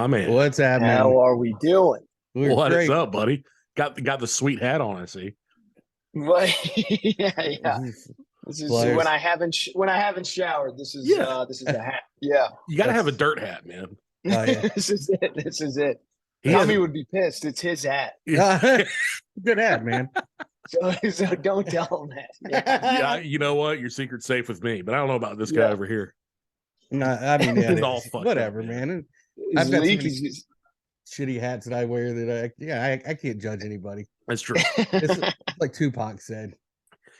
My man. What's happening? How are we doing? We're What great. is up, buddy? Got the sweet hat on, I see. What? yeah. This is Flyers. when I haven't showered. This is this is a hat. Yeah. You got to have a That's- dirt hat, man. Oh, yeah. This is it. This is it. He has Tommy a- would be pissed. It's his hat. Good hat, man. So don't tell him that. Yeah. Yeah, you know what? Your secret's safe with me, but I don't know about this guy Yeah. over here. No, I mean, yeah, It's all fucked whatever, up, man. His I've got so leak many- is just- Shitty hats that I wear that I can't judge anybody. That's true. It's like Tupac said.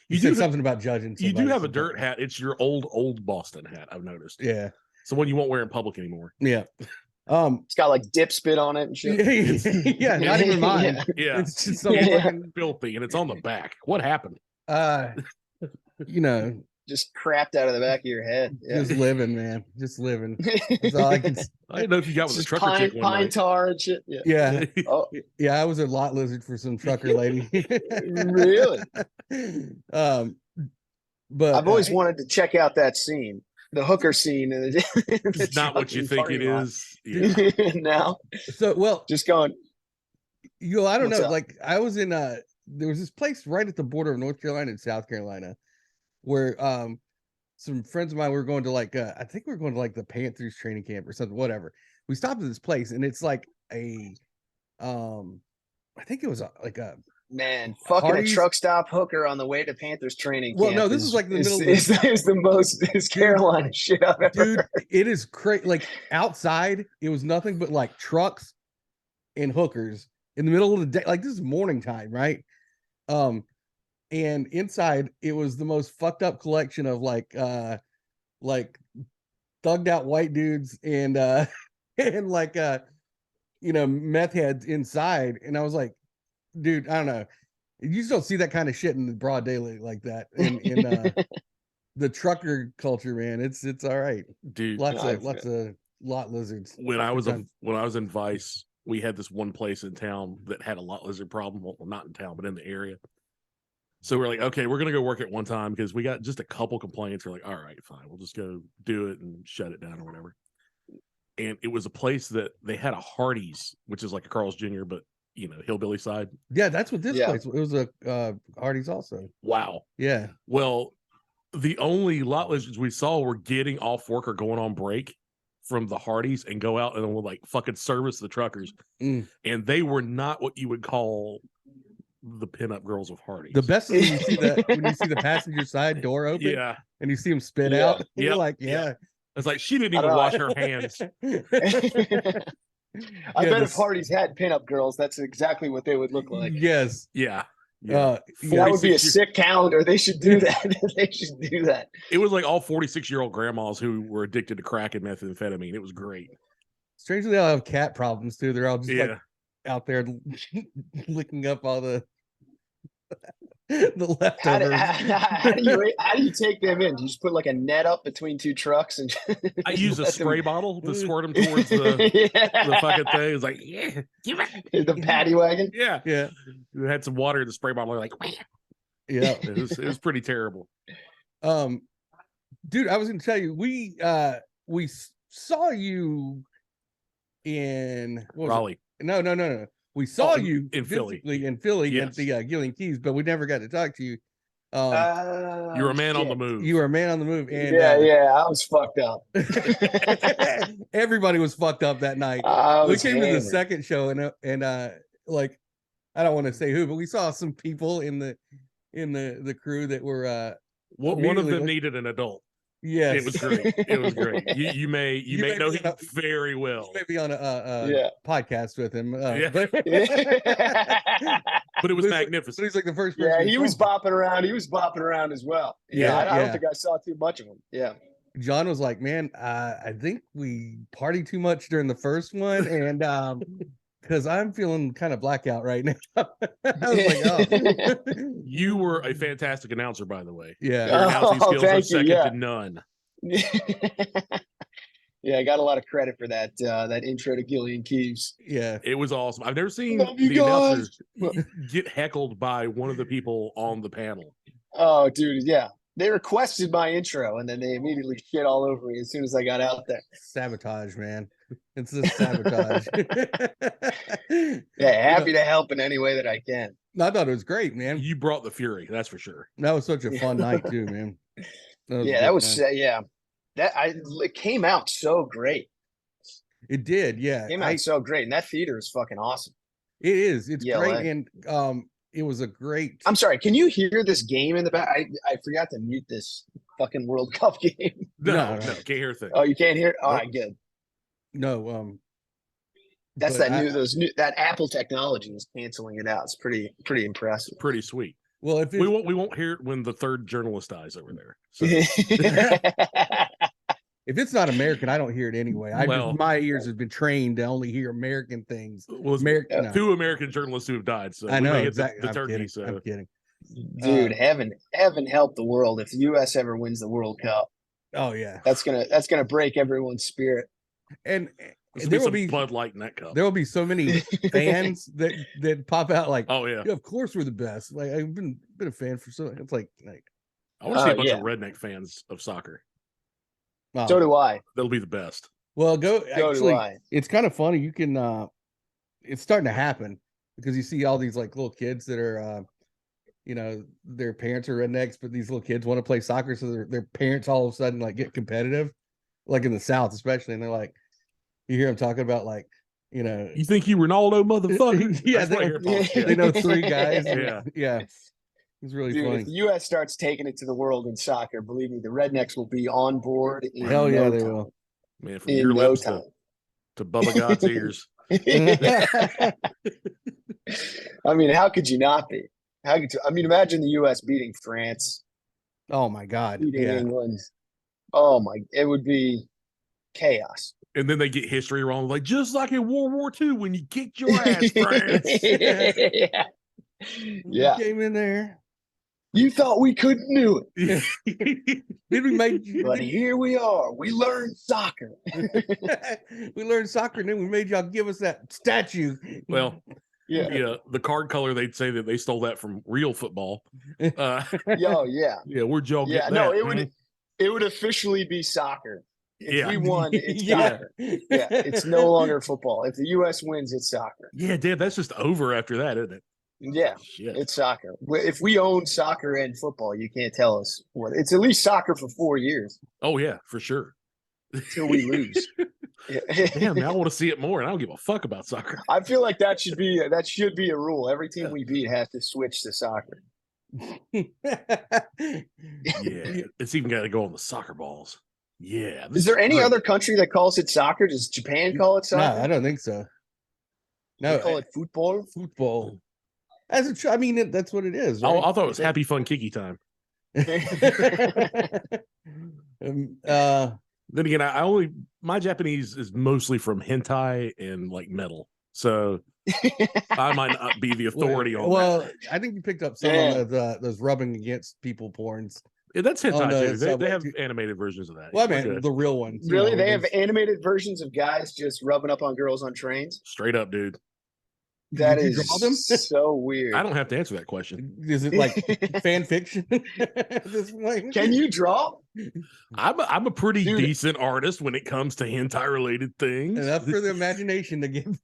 He You said do something about judging. You do somebody, have a so- dirt hat. It's your old Boston hat, I've noticed. Yeah, It's the one you won't wear in public anymore. yeah. It's got like dip spit on it and shit. Yeah, not even mine. Yeah. Yeah. It's just some Yeah. fucking, Filthy, and it's on the back. What happened? you know, Just crapped out of the back of your head. Yeah. just living, man, just living. That's all I can. I didn't know if you got with a Just trucker chick one pine night. tar and shit. Yeah. Yeah, Oh, yeah. I was a lot lizard for some trucker lady. really? But I've always wanted to check out that scene, the hooker scene. In the, in the It's not what you trucking think it parking lot. is. Yeah. now, so well. just going. I don't What's know. up? Like I was in there was this place right at the border of North Carolina and South Carolina where some friends of mine were going to like I think we were going to like the Panthers training camp or something, whatever. We stopped at this place and it's like a I think it was like a Man, fucking Hardee's- a truck stop hooker on the way to Panthers training Well, camp. no, this is like the middle of the- is the most Carolina shit I've ever dude, heard. it is crazy. Like outside, it was nothing but like trucks and hookers in the middle of the day. Like this is morning time, right? And inside it was the most fucked up collection of like thugged out white dudes and and like meth heads inside. And I was like, dude, I don't know. You just don't see that kind of shit in the broad daylight like that in the trucker culture, man. It's all right. Dude, Lots I of lot lizards. when I was Done. when I was in Vice, we had this one place in town that had a lot lizard problem. Well, not in town, but in the area. So we're like, okay, we're gonna go work at one time because we got just a couple complaints. We're like, all right, fine, we'll just go do it and shut it down or whatever. And it was a place that they had a Hardee's, which is like a Carl's Jr., but hillbilly side. Yeah, that's what this Yeah. place. It was a Hardee's also. Wow. Yeah. Well, the only lot lizards we saw were getting off work or going on break from the Hardee's and go out and will like fucking service the truckers. Mm. And they were not what you would call the pinup girls of Hardee's. The best is when you see the passenger side door open Yeah. and you see them spit Yeah. out. You're Yep. like, Yeah. yeah. It's like she didn't I even don't know. wash her hands. I Yeah, bet this- if Hardy's had pinup girls, that's exactly what they would look like. Yes. Yeah. Yeah, That would be a 46 sick calendar. They should do that. They should do that. It was like all 46-year-old grandmas who were addicted to crack and methamphetamine. It was great. Strangely, they all have cat problems too. They're all just Yeah. like out there licking up all the the How do, leftovers. how do you take them in? Do you just put like a net up between two trucks and I use a let them- spray bottle to squirt them towards the yeah. fucking thing. It's like, yeah, give it. the paddy wagon? Yeah. Yeah. We had some water in the spray bottle. Like, Yeah. it was pretty terrible. Dude, I was gonna tell you, we saw you in what was it? Raleigh. No. We saw Oh, you in Philly. physically in Philly at Yes. the Gillian Keys, but we never got to talk to you. You're a man on the shit. move. You were a man on the move, and Yeah, I was fucked up. everybody was fucked up that night. I We was came to the hammered. second show, and like I don't want to say who, but we saw some people in the crew that were One of immediately them look- needed an adult. yes, It was great. It was great. You may may know be him on very well, maybe on a Yeah. podcast with him. Yeah. But, but it was But magnificent. he's like the first person. Yeah, we he was saw. bopping around. He was bopping around as well. Yeah, Yeah, I don't yeah. think I saw too much of him. Yeah. John was like, "Man, I think we partied too much during the first one, and because I'm feeling kind of blackout right now." I was like, "Oh, You were a fantastic announcer, by the way. yeah." Your announcing Oh, skills are thank you, second yeah. to none. Yeah, I got a lot of credit for that that intro to Gillian Keys. Yeah, It was awesome. I've never seen Love you the guys. announcer get heckled by one of the people on the panel. Oh, dude, yeah. They requested my intro and then they immediately shit all over me as soon as I got out there. sabotage, man. It's just sabotage. Yeah, happy to help in any way that I can. I thought it was great, man. You brought the fury, that's for sure. That was such a fun night too, man. A Yeah, good that was time. yeah. It came out so great. It did, yeah. Came out so great, and that theater is fucking awesome. It is. It's ELA. great, and it was a great. I'm sorry. Can you hear this game in the back? I forgot to mute this fucking World Cup game. No, No. can't hear a thing. Oh, you can't hear it? All Nope. right, good. No, That's but that Apple technology is canceling it out. It's pretty impressive. Pretty sweet. Well, if We won't hear it when the third journalist dies over there. So if it's not American, I don't hear it anyway. Well- My ears have been trained to only hear American things. well, it's American. No. 2 American journalists who have died. So I we know may hit exactly. the I'm turkey. kidding. So I'm kidding. Dude, heaven help the world if the US ever wins the World Cup. Oh yeah, That's gonna break everyone's spirit. and this there will some be Bud Light in that cup. there will be so many fans that pop out like, Oh yeah. yeah, of course we're the best. Like I've been a fan for so. It's like I want to see a bunch yeah. of redneck fans of soccer. wow. So do I. That'll be the best. Well, So do actually, I. it's kind of funny. You can it's starting to happen because you see all these like little kids that are their parents are rednecks, but these little kids want to play soccer, so their parents all of a sudden like get competitive, like in the South especially, and they're like, you hear them talking about like, You think you Ronaldo, motherfucker? Yeah, That's what I hear about kids. they know 3 guys. Yeah. Yeah, it's really Dude, funny. if the US starts taking it to the world in soccer, believe me, the rednecks will be on board in Hell yeah, no they time. will. Man, from In your no lips time. to Bubba God's ears. I mean, how could you not be? How could you, I mean, imagine the US beating France, Oh my God, beating yeah. England. Oh my, it would be chaos. And then they get history wrong, like just like in World War II when you kicked your ass, France. Yeah. Yeah. Came in there. You thought we couldn't do it, Did we make? but here we are. We learned soccer. We learned soccer, and then we made y'all give us that statue. Well, Yeah. the card color, they'd say that they stole that from real football. Yo, yeah. Yeah, where'd y'all Yeah. get No, that? it would officially be soccer. If Yeah. we won, it's Yeah. soccer. Yeah. It's no longer football. If the US wins, it's soccer. Yeah, Dad, that's just over after that, isn't it? Yeah. Shit. It's soccer. If we own soccer and football, you can't tell us what. It's at least soccer for 4 years Oh yeah, for sure. until we lose. Damn, man, I want to see it more, and I don't give a fuck about soccer. I feel like that should be a rule. Every team we beat has to switch to soccer. Yeah, it's even got to go on the soccer balls. Yeah. Is there any great. other country that calls it soccer? Does Japan call it No, soccer? I don't think so. They No, call it football. football. I mean, that's what it is. Oh, Right? I thought it was happy, fun, kiki time. uh, Then again, my Japanese is mostly from hentai and like metal, so I might not be the authority on well, I think you picked up some Yeah. of those rubbing against people porns. that. Yeah, that's hentai on the too. They subway have too. animated versions of that. Well, I We're mean, good. the real ones. Really, they have animated versions of guys just rubbing up on girls on trains. Straight up, dude. That Did you is draw them? so weird. I don't have to answer that question. Is it like fan fiction at this point? Can you draw? I'm a pretty Dude. decent artist when it comes to hentai related things. Enough for the imagination to give.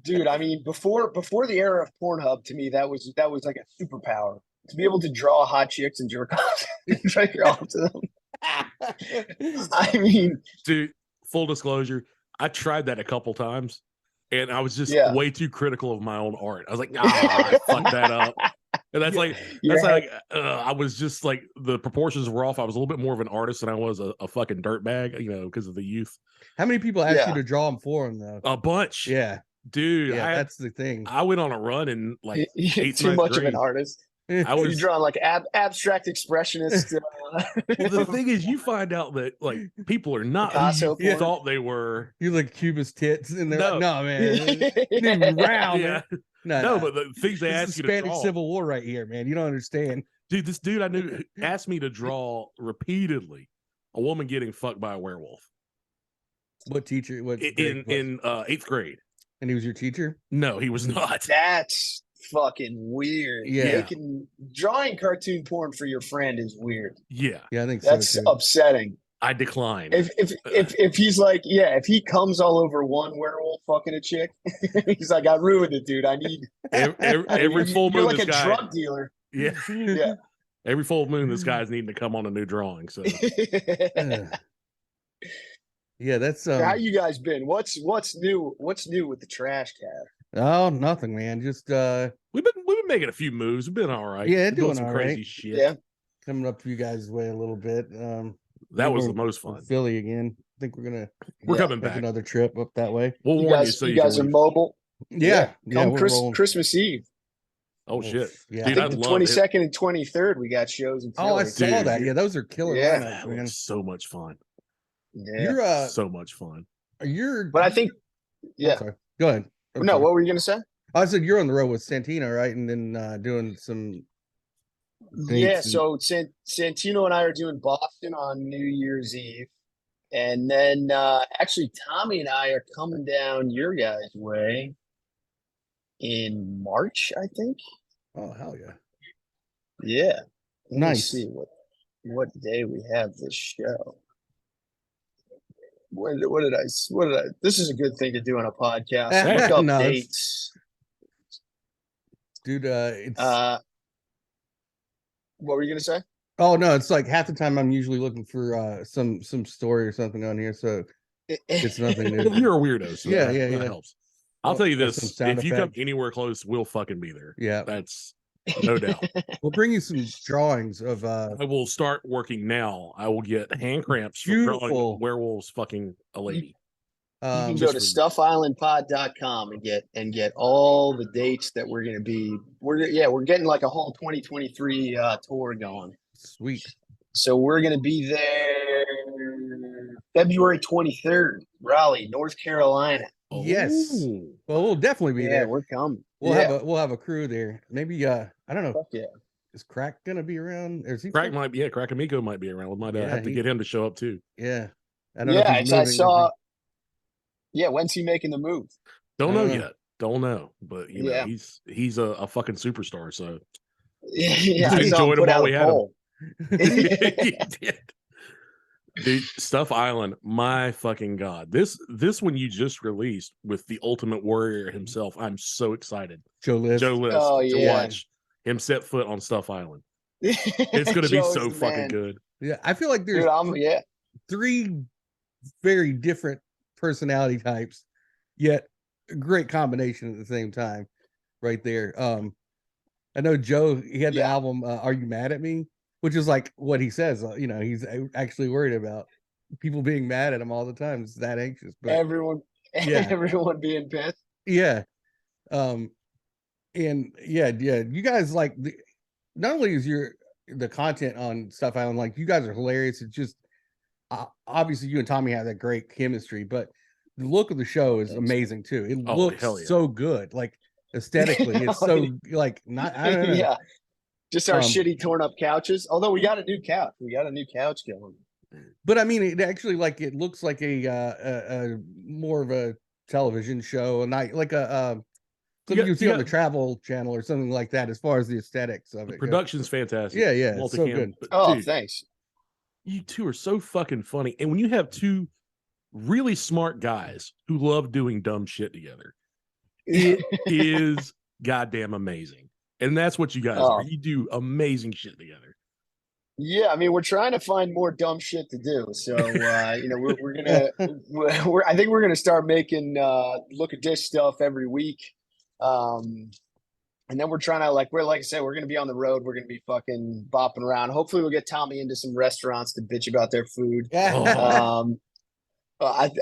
Dude, I mean, before the era of Pornhub, to me, that was like a superpower. To be able to draw hot chicks and jerk off to them. I mean, Dude, full disclosure, I tried that a couple times, and I was just Yeah. way too critical of my own art. I was like, I fucked that up. And that's like you're I was just like the proportions were off. I was a little bit more of an artist than I was a fucking dirtbag, because of the youth. How many people asked Yeah. you to draw them for them though? A bunch, Yeah, dude. yeah, that's the thing. I went on a run and like you're eighth, too ninth much of grade. an artist. I You're was. drawing like abstract expressionist. Well, the thing is, you find out that like people are not Picasso who you porn. thought they were. You like Cuba's tits, and they're No. like, "No, man, it ain't even round." Yeah, man. no, but the things they this ask is you to Spanish draw. Civil War right here, man. You don't understand. Dude, this dude I knew asked me to draw repeatedly a woman getting fucked by a werewolf What teacher? What in grade was- eighth grade. and he was your teacher? No, he was not. That's fucking weird. Yeah. Drawing cartoon porn for your friend is weird. Yeah, Yeah, I think That's so too. upsetting. I decline. If he's like, yeah, if he comes all over one werewolf fucking a chick, he's like, I ruined it, dude. I need every full you're moon, like this a guy, drug dealer. yeah, Yeah. every full moon, this guy's needing to come on a new drawing. So Yeah, that's How you guys been? What's new? What's new with the trash cat? oh, nothing, man. Just we've been making a few moves. We've been all right. Yeah, We're doing some all crazy right. shit. Yeah. coming up you guys' way a little bit. That was the we're most in fun. Philly again. I think we're gonna We're Yeah. coming make back. another trip up that way. We'll You warn you guys, so you you guys can are leave. mobile. Yeah, Come we're rolling. Christmas Eve. Oh shit, Yeah. I dude! think I'd the love it. 22nd and 23rd we got shows in Philly. Oh, I saw Dude, that. Yeah, those are killer Yeah. lineups, That man. was so much fun. Yeah. You're So much fun. you're. But I think, I'm sorry. Go ahead. I'm no, sorry. what were you gonna say? I said you're on the road with Santino, right? And then doing some. Yeah, dates and- so Santino and I are doing Boston on New Year's Eve. And then actually Tommy and I are coming down your guys' way in March, I think. Oh hell yeah! Yeah. Let me Nice. see what day we have this show. What did I this is a good thing to do on a podcast. Look up No, it's- dates. Dude, it's. What were you gonna say? Oh no, it's like half the time I'm usually looking for some story or something on here. So it's nothing new. You're a weirdo, so Yeah, that, yeah, that yeah. helps. I'll tell you Or some this: sound if you come effect. anywhere close, we'll fucking be there. Yeah, That's no doubt. we'll bring you some drawings of I will start working now. I will get hand cramps from drawing Beautiful. werewolves fucking a lady. You can just go to for you. stuffislandpod.com and get all the dates that we're gonna be. We're getting like a whole 2023 tour going. sweet. So we're gonna be there February 23rd, Raleigh, North Carolina. Yes. Ooh. Well, we'll definitely be Yeah, there. we're coming. We'll Yeah. have a crew there. Maybe I don't know. Fuck yeah. Is Crack gonna be around? Or is he? Crack might be, Crackamico might be around. We might Yeah, have to he- get him to show up too. Yeah. I don't know. Yeah, If he's I moving or saw. Yeah, when's he making the move? Don't I know don't know. yet. Don't know, but you know Yeah. he's a fucking superstar. So Yeah, Just I saw enjoyed him him put while out we a had him. poll. He did. Dude, Stuff Island, my fucking god! This one you just released with the Ultimate Warrior himself. I'm so excited. Joe List. Joe List Oh, to yeah. watch him set foot on Stuff Island. It's going to be Joe is so the fucking man. good. Yeah, I feel like there's Dude, yeah. three very different personality types, yet a great combination at the same time, right there. I know Joe. He had the Yeah. album "Are You Mad at Me," which is like what he says. He's actually worried about people being mad at him all the time. It's that anxious, but Everyone, Yeah. everyone being pissed. yeah, and yeah, you guys like not only is the content on Stuff Island, like you guys are hilarious. It's just obviously you and Tommy have that great chemistry, but the look of the show is Thanks. amazing too. It Oh, looks hell yeah. so good, like aesthetically. It's Oh, so like not. I don't know. Yeah. Just our Um, shitty torn up couches. Although we got a new couch. We got a new couch going. But I mean, it actually it looks like a more of a television show, and not like a something you see on the Travel Channel or something like that. As far as the aesthetics of The it, goes. production's fantastic. Yeah, yeah, it's so Multicam. good. But, Oh, dude, thanks. you two are so fucking funny. And when you have two really smart guys who love doing dumb shit together, it is goddamn amazing. And that's what you guys are. Oh. You do amazing shit together. Yeah, I mean, we're trying to find more dumb shit to do. So, we're gonna, I think we're gonna start making look at this stuff every week. And then we're trying to like I said, we're gonna be on the road. We're gonna be fucking bopping around. Hopefully, we'll get Tommy into some restaurants to bitch about their food. Oh.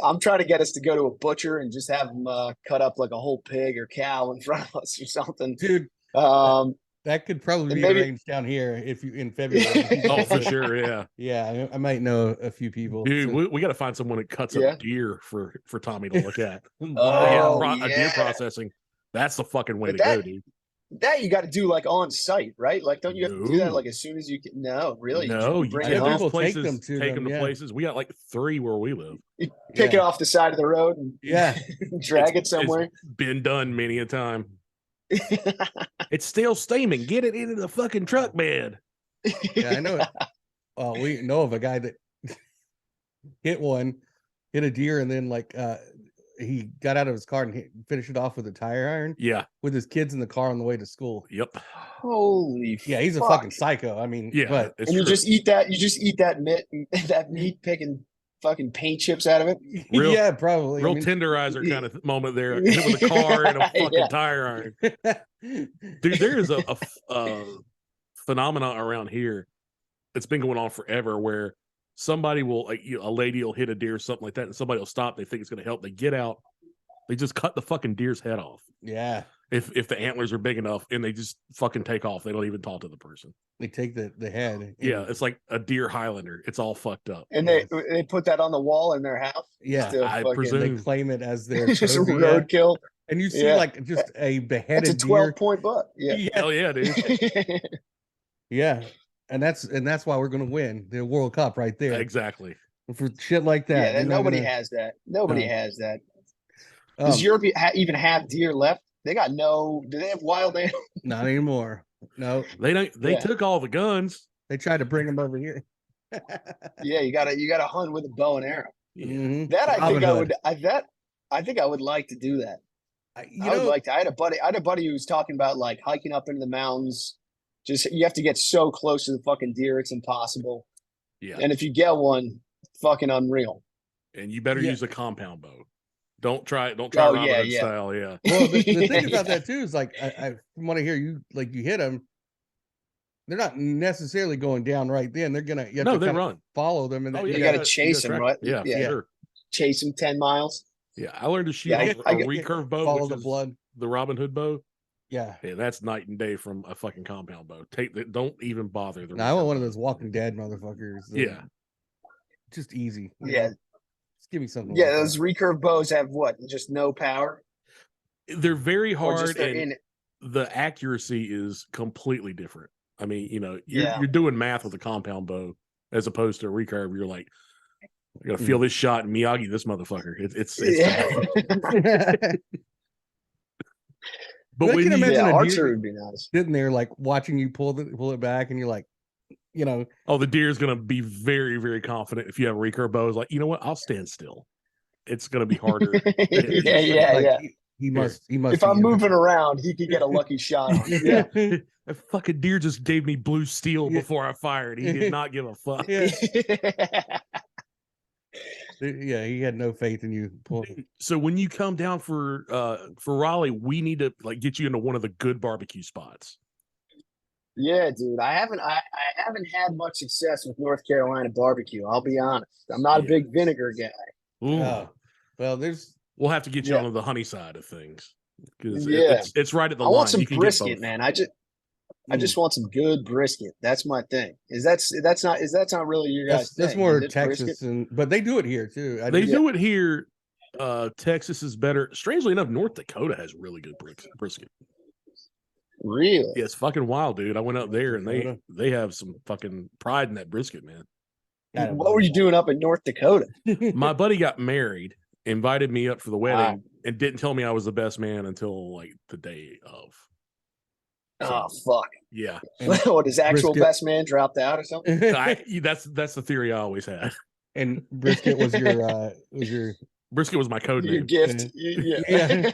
I'm trying to get us to go to a butcher and just have them cut up like a whole pig or cow in front of us or something. Dude, that could probably and be maybe- arranged down here if you in February. Oh, for sure. Yeah. Yeah, I might know a few people. Dude, So- we got to find someone that cuts Yeah. up deer for Tommy to look at. Oh, A deer yeah. processing. That's the fucking way But to go, that- dude. That you got to do like on site, right? Like, don't you have to do that No. like as soon as you can? No, really. No, you bring take it home. those People take places, them to take them, them to yeah. places. We got like 3 where we live. Pick it Yeah. off the side of the road and Yeah. drag It's- it somewhere. Been done many a time. It's still steaming. Get it into the fucking truck bed. Yeah, I know it. We know of a guy that hit a deer, and then like he got out of his car and finished it off with a tire iron Yeah. with his kids in the car on the way to school. Yep. Holy Yeah, he's a fuck. fucking psycho. I mean, Yeah. but It's And you true. just eat that meat picking fucking paint chips out of it. Real- yeah, probably. Real I mean, tenderizer kind of moment there. Hit with a car and a fucking Yeah. tire iron. Dude, there is a phenomena around here that's been going on forever where somebody will, like, a lady will hit a deer or something like that, and somebody will stop. They think it's going to help. They get out. They just cut the fucking deer's head off. yeah, If the antlers are big enough, and they just fucking take off. They don't even talk to the person. they take the head. and- Yeah, it's like a deer Highlander. It's all fucked up. And they put that on the wall in their house. yeah. to I fucking- presume. They claim it as their It's just trophy, yeah. roadkill. And you see Yeah. like just a beheaded It's a deer. 12-point buck. Yeah. Yeah, Hell yeah, dude. yeah. And that's why we're gonna win the World Cup right there. Exactly. For shit like that. Yeah, you're not nobody gonna- has that. Nobody No. has that. Does um, Europe even have deer left? They got no. Do they have wild animals? not anymore. No, They don't. They Yeah. took all the guns. they tried to bring them over here. Yeah, you gotta hunt with a bow and arrow. Mhm. That I think Robin I Hood. would. I think I would like to do that. You I would know, like to. I had a buddy who was talking about like hiking up into the mountains. Just you have to get so close to the fucking deer, it's impossible. Yeah. And if you get one, fucking unreal. And you better Yeah. use a compound bow. Don't try Oh, Robin yeah, Hood yeah. style. Yeah. well, the thing about Yeah. that too is like I from what I hear, you hit them. They're not necessarily going down right then. They're gonna you have No, to they kinda run. follow them, and Oh, then yeah, You gotta- gotta chase them, track- right? Yeah, Yeah. for sure. Chase them 10 miles. Yeah, I learned to shoot Yeah, a I get- recurve bow, follow which the is blood. the Robin Hood bow. Yeah. Yeah, that's night and day from a fucking compound bow. Don't even bother. The No, I want recurve one of bow. those Walking Dead motherfuckers. Yeah. Just easy. you Yeah. know? Just give me something. Yeah, like that. those recurve bows have what? Just no power? They're very Or hard, just they're and in the accuracy is completely different. I mean, you're Yeah. you're doing math with a compound bow as opposed to a recurve. You're like, I gotta Mm. feel this shot and Miyagi this motherfucker. It's Yeah. but I when can you, imagine Yeah, a deer archery would be nice. sitting there like watching you pull it back, and you're like, the deer's gonna be very, very confident if you have a recurve bow. Is like, you know what? I'll stand still. It's gonna be harder. yeah, like, yeah. He must. If I'm moving around, he could get a lucky shot on it. Yeah. That fucking deer just gave me blue steel Yeah. before I fired. He did not give a fuck. Yeah, yeah. He had no faith in you. So when you come down for Raleigh, we need to like get you into one of the good barbecue spots. Yeah, dude. I haven't had much success with North Carolina barbecue. I'll be honest. I'm not a Yeah. big vinegar guy. Ooh. Well, there's. We'll have to get you Yeah. on the honey side of things because Yeah. it's right at the I line. want some You can get brisket, both. man. I just want some good brisket. That's my thing. That's not really your guys' That's thing, more is it, Texas, brisket? but they do it here too. They do it here. Texas is better. Strangely enough, North Dakota has really good brisket. Really? Yeah, it's fucking wild, dude. I went up there and Dakota? they have some fucking pride in that brisket, man. What were you doing up in North Dakota? My buddy got married, invited me up for the Wow. wedding, and didn't tell me I was the best man until like the day of. Oh fuck! Yeah, What, his actual brisket. best man dropped out or something? that's the theory I always had. And brisket was your Brisket was my code Your name. gift. Yeah.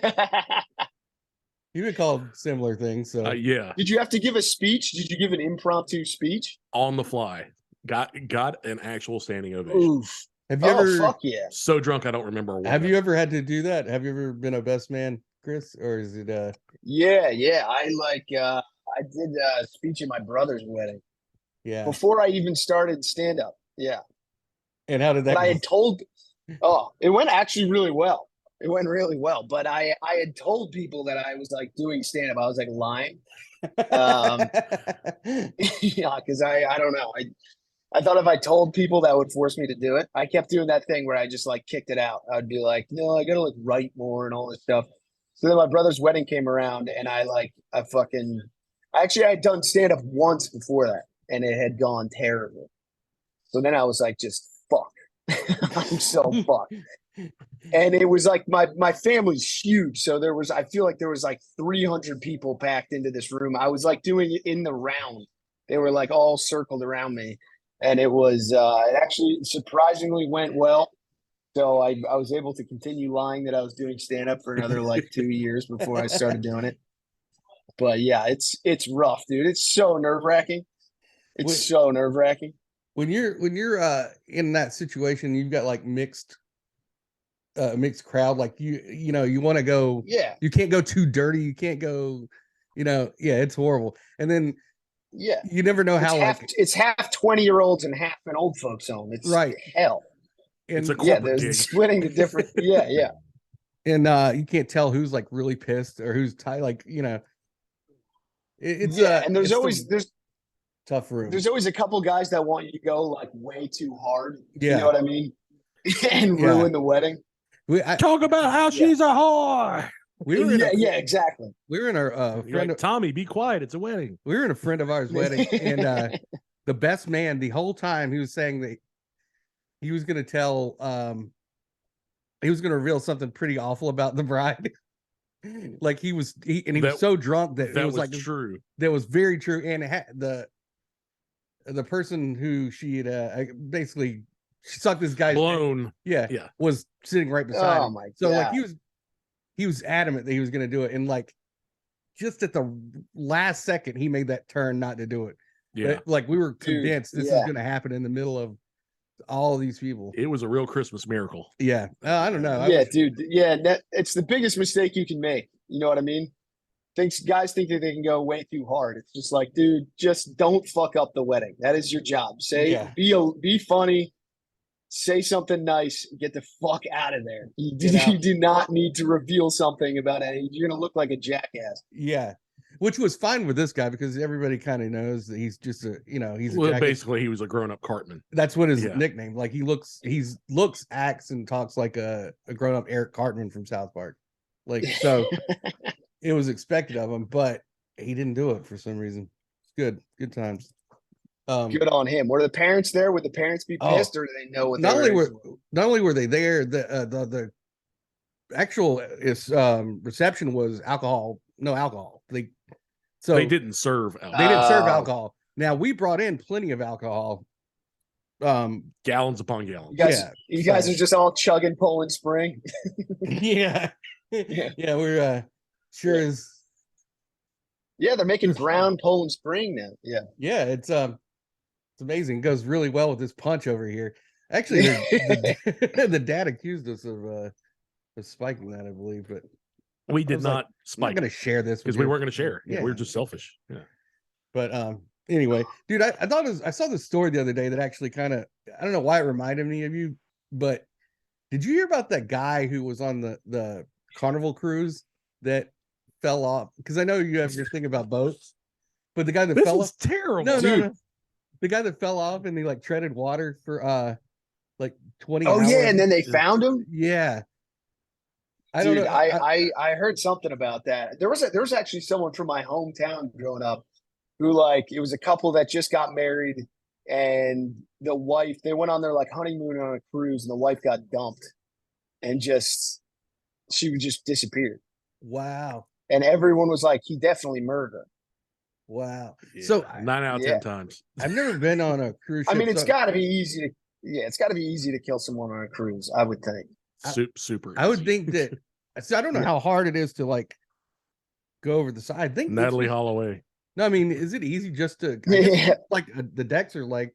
you've been called similar things. So Yeah, Did you have to give a speech? Did you give an impromptu speech? on the fly. Got an actual standing ovation. Oof. have you Oh ever fuck yeah! So drunk I don't remember a word. have of you it. ever had to do that? Have you ever been a best man, Chris, or is it Yeah. I did a speech at my brother's wedding yeah? before I even started stand up. Yeah. And how did that But I go? had told, it went actually really well. It went really well. But I had told people that I was like doing stand up. I was like lying. Yeah, because I don't know. I thought if I told people that would force me to do it. I kept doing that thing where I just like kicked it out. I'd be like, no, I gotta like write more and all this stuff. So then my brother's wedding came around and I had done stand up once before that and it had gone terribly. So then I was like, just fuck. I'm so fucked. And it was like my family's huge. So I feel like there was like 300 people packed into this room. I was like doing it in the round. They were like all circled around me. and it actually surprisingly went well. So I was able to continue lying that I was doing stand up for another like 2 years before I started doing it. But yeah, it's rough, dude. It's so nerve wracking. It's When- so nerve wracking. When you're in that situation, you've got like mixed crowd. Like you know you want to go. Yeah, You can't go too dirty. You can't go. Yeah, it's horrible. And then yeah. you never know how It's half 20-year-olds and half an old folks home. It's Right. hell. It's and a Yeah, corporate there's gig. splitting the different. Yeah, yeah. and you can't tell who's like really pissed or who's tight. Like it's And there's it's always the tough room. there's always a couple guys that want you to go like way too hard. You Yeah. know what I mean? And Yeah. ruin the wedding. Talk about how she's a whore. We were in Yeah, exactly. we were in our You're like, Tommy, be quiet. It's a wedding. we were in a friend of ours wedding, and the best man the whole time he was saying that he was going to tell he was going to reveal something pretty awful about the bride. Like he was That- so drunk that it That was was like true. that was very true. And it had the person who she had basically she sucked this guy's dick. Blown. Yeah, Yeah. was sitting right beside Oh him. my So like God. he was adamant that he was going to do it, and like just at the last second he made that turn not to do it. Yeah. Like we were Dude, convinced this is yeah. going to happen in the middle of all these people. It was a real Christmas miracle. Yeah, I don't know. Yeah, dude. Yeah, it's the biggest mistake you can make. You know what I mean? Guys think that they can go way too hard. It's just like, dude, just don't fuck up the wedding. That is your job. Yeah. Be funny, say something nice, get the fuck out of there. Get out. You do not need to reveal something about it. You're gonna look like a jackass. Yeah, which was fine with this guy because everybody kind of knows that he's just he's a Well, jackass. basically, he was a grown-up Cartman. That's what his Yeah. nickname. Like he looks, acts, and talks like a grown up Eric Cartman from South Park. Like so, it was expected of him, but he didn't do it for some reason. Good times. Good on him. Were the parents there? Would the parents be Oh, pissed, or do they know what? not they only were they there, the actual reception was no alcohol. They didn't serve alcohol. They didn't serve Oh. alcohol. Now we brought in plenty of alcohol. Gallons upon gallons. You guys so- are just all chugging Poland Spring. Yeah. Yeah, we're sure as Yeah, they're making brown Poland Spring now. Yeah. it's amazing. It goes really well with this punch over here. Actually, the dad accused us of spiking that, I believe, but We I did was like, not I'm spike not gonna share this because with we you. weren't going to share. Yeah, we were Yeah. just selfish. Yeah. But anyway, dude, I thought I saw this story the other day that actually kind of I don't know why it reminded me of you, but did you hear about that guy who was on the Carnival cruise that fell off? Because I know you have your thing about boats, but the guy that This fell is off, terrible. no, the guy that fell off and he like treaded water for like 20 Oh hours. yeah, and then they found him. Yeah. I don't Dude, know. I heard something about that. There was actually someone from my hometown growing up who like it was a couple that just got married and the wife they went on their like honeymoon on a cruise and the wife got dumped and she just disappeared. Wow. And everyone was like, he definitely murdered her. Wow. Yeah, So 9 out of yeah. 10 times. I've never been on a cruise I ship. mean, it's so got to be easy to kill someone on a cruise, I would think. Super. I would easy. think that so I don't know how hard it is to like go over the side. I think it's- Natalie Holloway. No, I mean, is it easy just to I guess, Yeah. like the decks are like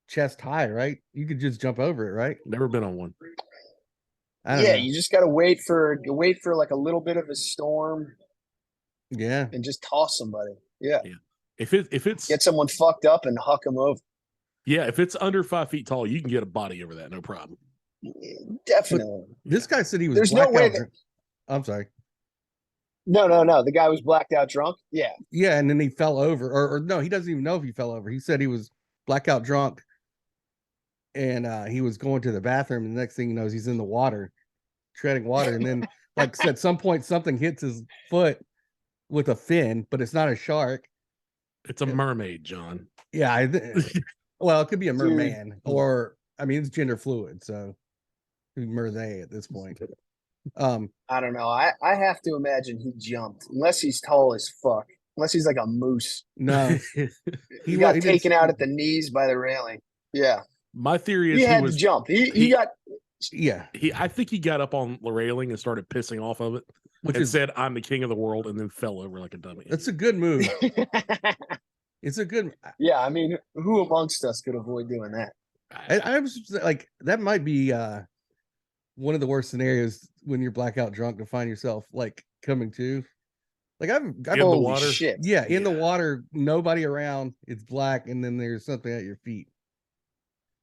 chest high, right? You could just jump over it, right? Never been on one. I don't Yeah, know. you just got to wait for like a little bit of a storm Yeah. and just toss somebody. Yeah. If it's Get someone fucked up and huck them over. if it's under 5 feet tall, you can get a body over that, no problem. Definitely. This guy said he was There's no way blackout that- drunk. I'm sorry. No. The guy was blacked out drunk. Yeah. Yeah, and then he fell over, or no, he doesn't even know if he fell over. He said he was blackout drunk, and he was going to the bathroom. And the next thing he knows, he's in the water, treading water, and then like at some point something hits his foot with a fin, but it's not a shark. It's a mermaid, John. Yeah, well, it could be a Dude. merman, or I mean, it's gender fluid, so merthey at this point. I don't know. I have to imagine he jumped, unless he's tall as fuck. unless he's like a moose. No, He got he did taken out swim. at the knees by the railing. Yeah, My theory he is had to jump. He he- got Yeah, I think he got up on the railing and started pissing off of it which and is said, "I'm the king of the world," and then fell over like a dummy. that's a good move. It's a good. Yeah, I mean, who amongst us could avoid doing that? I was just like, that might be one of the worst scenarios when you're blackout drunk to find yourself like coming to. Like I've In the Holy water. shit. yeah, in the Yeah. water, nobody around, it's black, and then there's something at your feet.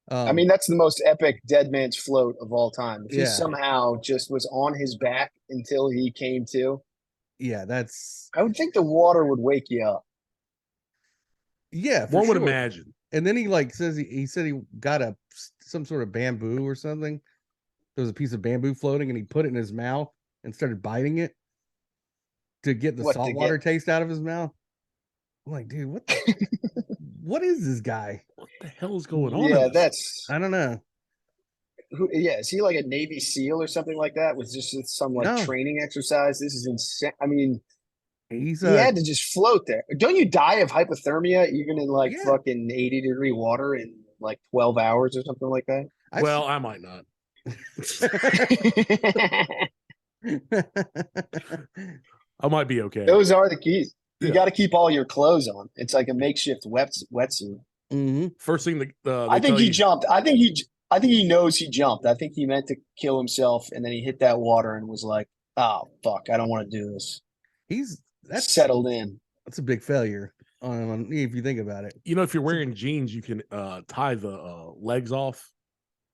I mean, that's the most epic dead man's float of all time. If he Yeah. somehow just was on his back until he came to, yeah, that's I would think the water would wake you up. yeah. For One would sure. imagine. And then he like says he said he got some sort of bamboo or something. There was a piece of bamboo floating, and he put it in his mouth and started biting it to get the What, to salt get- water taste out of his mouth. I'm like, dude, what? What is this guy? What the hell is going on? in Yeah, this? that's I don't know. yeah. Is he like a Navy SEAL or something like that? Was just some like No. training exercise? This is insane. I mean, He's he had to just float there. Don't you die of hypothermia even in like Yeah. fucking 80-degree water in like 12 hours or something like that? Well, I might not. I might be okay. Those are the keys. You Yeah. got to keep all your clothes on. It's like a makeshift wetsuit. hmm First thing I think he jumped. I think he knows he jumped. I think he meant to kill himself, and then he hit that water and was like, "Oh fuck, I don't want to do this." That's Settled in. That's a big failure on if you think about it. You know, if you're wearing jeans, you can tie the legs off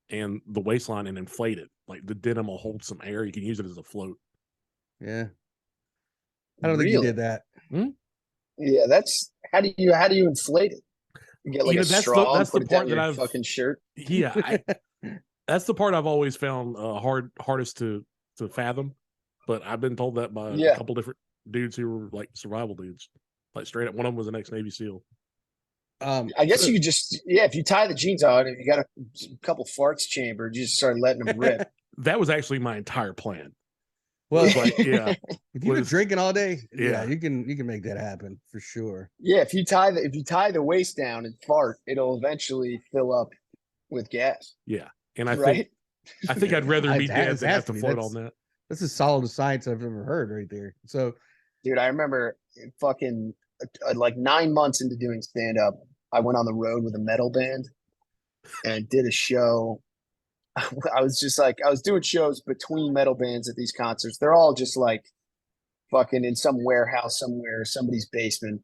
and the waistline and inflate it. Like the denim will hold some air. You can use it as a float. Yeah. I don't think he Really? did that. Yeah, that's how do you inflate it? You get like You know, a that's straw that's and the put it down part that your I've fucking shirt. Yeah, that's the part I've always found hardest to fathom. But I've been told that by Yeah. a couple different dudes who were like survival dudes, like straight up. One of them was an ex-Navy SEAL. I guess you could just if you tie the jeans on and you got a couple farts chambered, you just start letting them rip. That was actually my entire plan. Well, It's like, yeah, if you've been was- drinking all day, yeah. you can make that happen for sure. Yeah, if you tie the waist down and fart, it'll eventually fill up with gas. and I right? think I'd rather be It dead has than have to to be. float That's- on that. That's as solid a science I've ever heard right there. So Dude, I remember fucking like 9 months into doing stand up, I went on the road with a metal band and did a show. I was doing shows between metal bands at these concerts. They're all just like fucking in some warehouse somewhere, somebody's basement.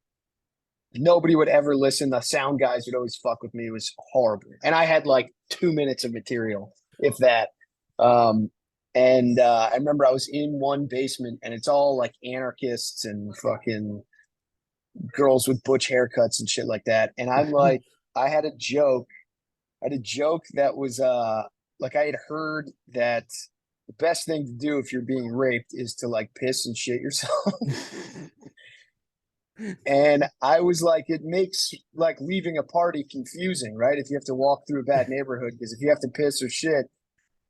Nobody would ever listen. The sound guys would always fuck with me. It was horrible. And I had like 2 minutes of material, if that. And I remember I was in one basement and it's all like anarchists and fucking girls with butch haircuts and shit like that. And I'm like, I had a joke that was like I had heard that the best thing to do if you're being raped is to like piss and shit yourself. And I was like, it makes like leaving a party confusing, right? If you have to walk through a bad neighborhood, because if you have to piss or shit,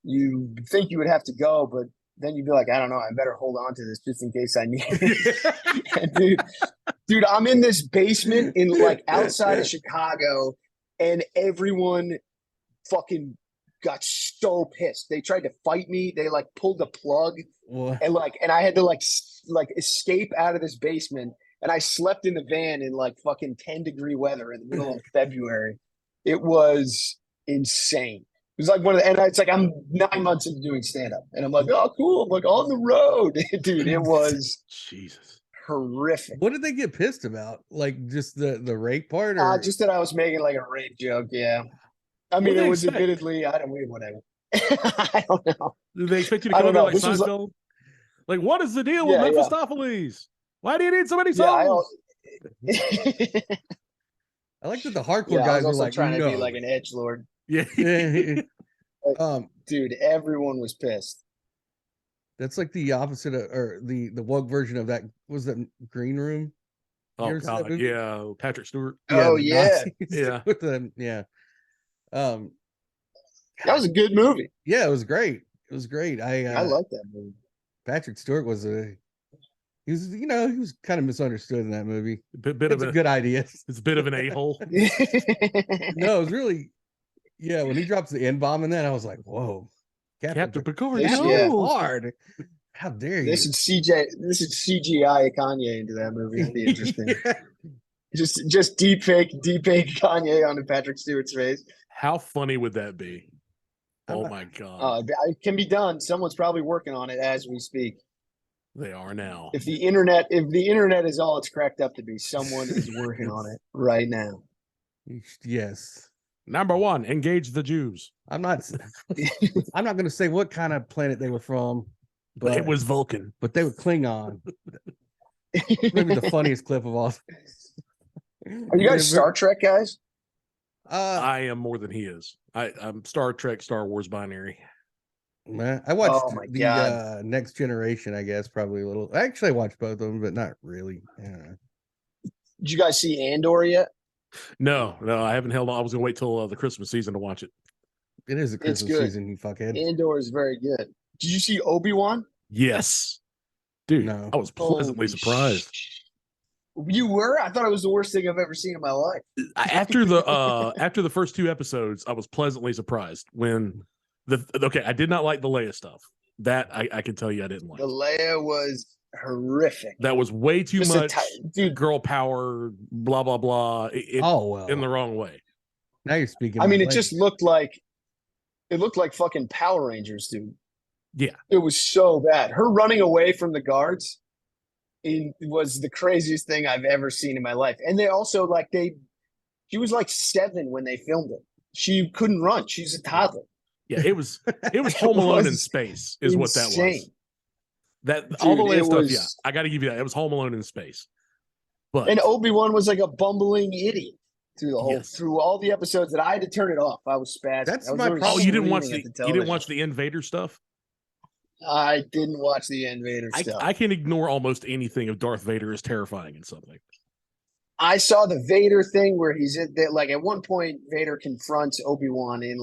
you think you would have to go, but then you'd be like, I don't know, I better hold on to this just in case I need it. And dude, I'm in this basement in like outside of Chicago, and everyone fucking got so pissed. They tried to fight me. They like pulled the plug, well, and I had to like escape out of this basement. And I slept in the van in like fucking 10-degree weather in the middle of February. It was insane. It was like and it's like I'm 9 months into doing stand up, and I'm like, oh, cool. I'm like on the road, dude. It was Jesus. horrific. what did they get pissed about? Like just the rape part, or Just that I was making like a rape joke. Yeah. I mean, What'd it they was expect? admittedly, I don't mean, whatever. I don't know. Did they expect you to I come don't over know. like This was like- Seinfeld? Like, what is the deal Yeah, with yeah. Mephistopheles? Why do you need so many Yeah, I souls? I like that the hardcore yeah, I guys was were also like, trying no. to be like an edgelord. Yeah. Dude, everyone was pissed. That's like the opposite of, or the woke version of that. Was that Green Room? You Oh ever see that God, movie? yeah, Patrick Stewart. Oh, the yeah. Nazis Yeah. with them, yeah. That was a good movie. Yeah, it was great. It was great. I like that movie. Patrick Stewart was He was, you know, he was kind of misunderstood in that movie. Bit It's of a a good idea. it's a bit of an a-hole. No, it was really, yeah. When he drops the N bomb in that, I was like, "Whoa, Captain Picard, This- Captain yeah. no. Picard! How dare you?" This should CGI Kanye into that movie. That'd be interesting. Yeah. Just deep fake Kanye onto Patrick Stewart's face. How funny would that be? I'm Oh not- my god. It can be done. Someone's probably working on it as we speak. They are now. If the internet is all it's cracked up to be, someone is working on it right now. Yes. Number 1, engage the Jews. I'm not. I'm not going to say what kind of planet they were from, but It was Vulcan. But they were Klingon. Maybe the funniest clip of all. Are you guys Star Trek guys? I am more than he is. I'm Star Trek, Star Wars binary. Man, I watched Oh my the God. Next Generation, I guess, probably a little. Actually, I watched both of them, but not really. Yeah. Did you guys see Andor yet? No, I haven't held on. I was gonna wait till the Christmas season to watch it. It is a Christmas good. season, you fuckhead. Andor is very good. Did you see Obi-Wan? Yes, dude. No. I was pleasantly Holy surprised. You were? I thought it was the worst thing I've ever seen in my life. After the first 2 episodes, I was pleasantly surprised when I did not like the Leia stuff. That I can tell you I didn't like. The Leia was horrific. That was way too Just a much dude. girl power, blah blah blah. Oh well. In the wrong way. Now you're speaking. I mean, my it just looked like fucking Power Rangers, dude. Yeah. It was so bad. Her running away from the guards was the craziest thing I've ever seen in my life. And they also she was like 7 when they filmed it. She couldn't run. She's a toddler. Yeah, it was It Home Alone in was space is what that was. insane. That all the Dude, Leia it stuff, was- yeah. I got to give you that. It was Home Alone in space. But And Obi-Wan was like a bumbling idiot through the whole Yes. through all the episodes that I had to turn it off. I was spazzing. That's I was my literally problem. you didn't watch screaming the at you didn't watch television. the Invader stuff. I didn't watch the Invader stuff. I can ignore almost anything if Darth Vader is terrifying in something. I saw the Vader thing where he's at at one point Vader confronts Obi-Wan in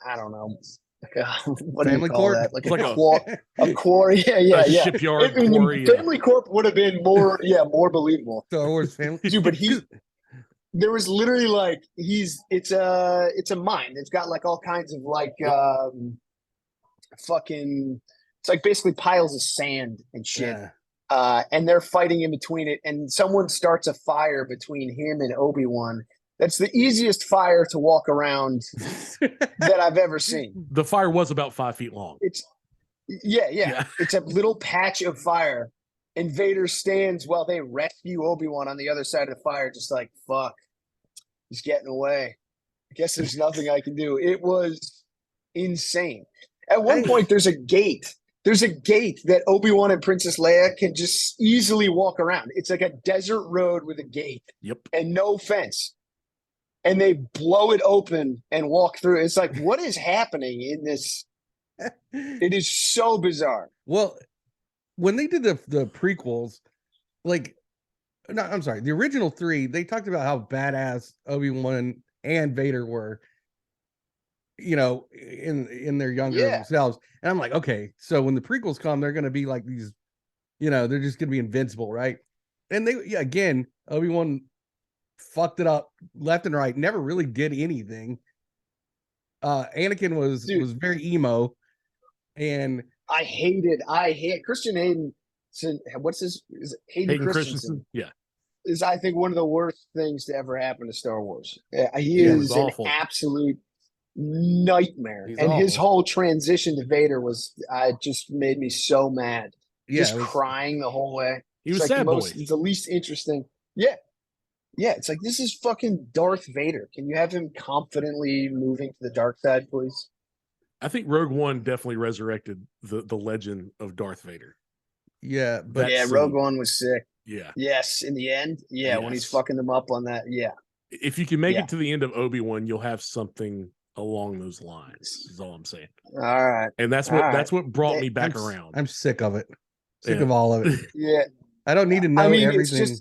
I don't know, what do you Family call court? that? Like Like a quarry. Yeah. Shipyard I mean, quarry. Yeah. Family Corp would have been more believable. Star Wars family. Dude, but there was literally it's a mine. It's got all kinds of fucking, it's basically piles of sand and shit. Yeah. And they're fighting in between it, and someone starts a fire between him and Obi-Wan. That's the easiest fire to walk around that I've ever seen. The fire was about 5 feet long. It's yeah. It's a little patch of fire, and Vader stands while they rescue Obi-Wan on the other side of the fire, just like, fuck, he's getting away. I guess there's nothing I can do. It was insane. At one point, there's a gate. There's a gate that Obi-Wan and Princess Leia can just easily walk around. It's like a desert road with a gate Yep. and no fence. And they blow it open and walk through. It's like, what is happening in this? It is so bizarre. Well, when they did the prequels, I'm sorry, the original 3, they talked about how badass Obi-Wan and Vader were, in their younger selves. And I'm like, okay, so when the prequels come, they're going to be like these, they're just going to be invincible, right? And again, Obi-Wan fucked it up left and right, never really did anything. Anakin was very emo, and I hate Christian Hayden. What's his? Is it Hayden Christensen? Yeah. Is, I think, one of the worst things to ever happen to Star Wars. He Yeah, it was is an awful. absolute nightmare. He's and his awful. whole transition to Vader just made me so mad. Just it was- crying the whole way. He was It's sad boy. the least interesting. Yeah. Yeah, it's like, this is fucking Darth Vader. Can you have him confidently moving to the dark side, please? I think Rogue One definitely resurrected the legend of Darth Vader. yeah, but That yeah, scene. Rogue One was sick. Yeah. Yes, in the end. Yeah, when he's Yes. fucking them up on that. Yeah. If you can make Yeah. it to the end of Obi-Wan, you'll have something along those lines, is all I'm saying. All right. And that's All what right. that's what brought They- me back I'm, around. I'm sick of it. Sick Yeah. of all of it. Yeah. I don't need to know I mean, everything.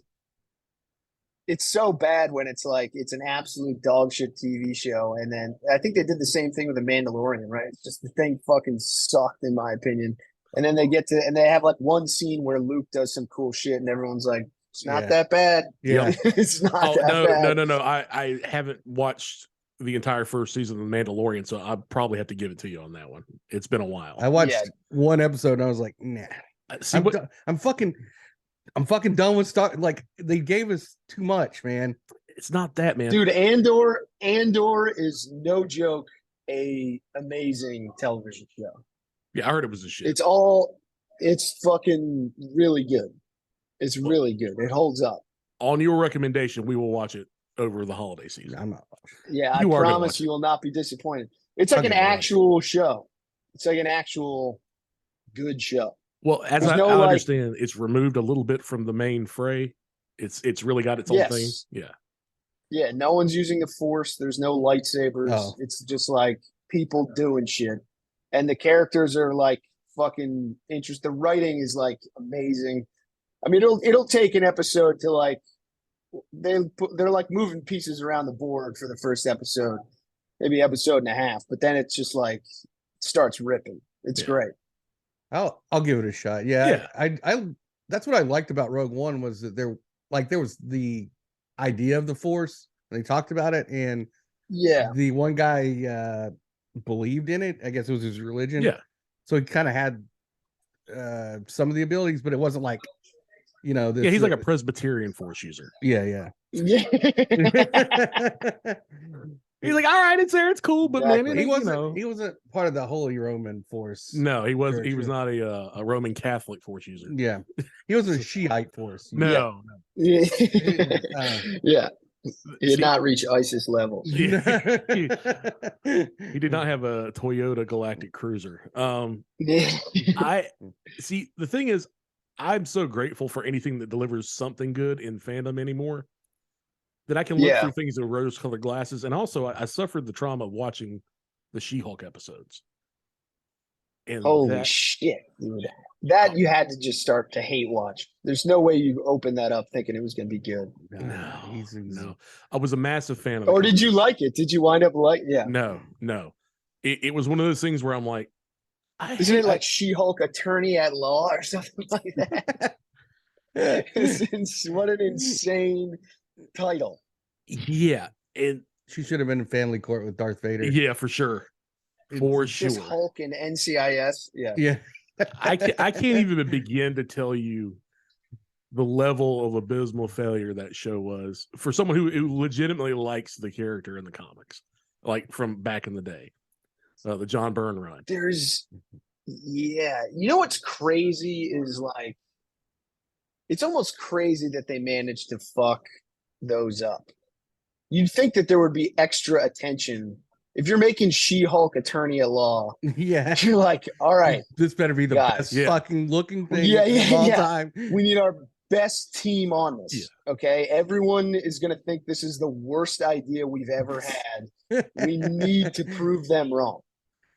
it's so bad when it's an absolute dog shit TV show. And then I think they did the same thing with The Mandalorian, right? It's just the thing fucking sucked, in my opinion. And then and they have like one scene where Luke does some cool shit, and everyone's like, "It's not Yeah. that bad. Yeah. It's not Oh that no, bad." no. I haven't watched the entire first season of The Mandalorian, so I probably have to give it to you on that one. It's been a while. I watched Yeah. one episode and I was like, nah. See I'm, what do- I'm fucking done with Star. Like they gave us too much, man. it's not that, man. Dude, Andor is no joke a amazing television show. Yeah, I heard it was a shit. It's fucking really good. It's really good. It holds up. On your recommendation, we will watch it over the holiday season. I'm not. Yeah, I You are gonna promise watch you will not be disappointed. It's like I'll an give it a watch. actual show. It's like an actual good show. Well, as There's I no, like- understand, it's removed a little bit from the main fray. It's really got its own thing. Yes. Yeah. Yeah, no one's using the force. There's no lightsabers. Oh. It's just like people doing shit. And the characters are like fucking interest. The writing is like amazing. I mean, it'll take an episode to like they're like moving pieces around the board for the first episode, maybe episode and a half, but then it's just like starts ripping. It's Yeah. great. I'll give it a shot. Yeah. Yeah. I that's what I liked about Rogue One was that there was the idea of the Force and they talked about it, and Yeah. the one guy believed in it. I guess it was his religion. Yeah. So he kind of had some of the abilities, but it wasn't like, this, Yeah, he's like a Presbyterian force user. yeah. Yeah. He's like, all right, it's there, it's cool, but man, Exactly. it, He wasn't part of the Holy Roman Force. no, he was Church, not a Roman Catholic force user. Yeah, he was a Shiite Force. No, Yeah. Uh, Yeah. He did See- not reach ISIS levels. Yeah. he did not have a Toyota Galactic Cruiser. I see. The thing is, I'm so grateful for anything that delivers something good in fandom anymore that I can look Yeah. through things with rose-colored glasses. And also, I suffered the trauma of watching the She-Hulk episodes. And Holy that, shit, dude. That you had to just start to hate watch. There's no way you opened that up thinking it was going to be good. no, I was a massive fan of. the Or did comics. you like it? Did you wind up yeah. No. It was one of those things where I'm like, Isn't it like She-Hulk Attorney at Law or something like that? What an insane title. yeah, and She should have been in Family Court with Darth Vader. yeah, for sure, for Just sure. Hulk and NCIS. Yeah. Yeah. I can't even begin to tell you the level of abysmal failure that show was for someone who legitimately likes the character in the comics, like from back in the day, the John Byrne run. Yeah. You know what's crazy is like, it's almost crazy that they managed to fuck those up. You'd think that there would be extra attention. If you're making She-Hulk Attorney at Law, Yeah. you're like, all right, This better be the Guys. best Yeah. fucking looking thing Yeah, of all yeah. time. we need our best team on this. Okay. Everyone is going to think this is the worst idea we've ever had. We need to prove them wrong.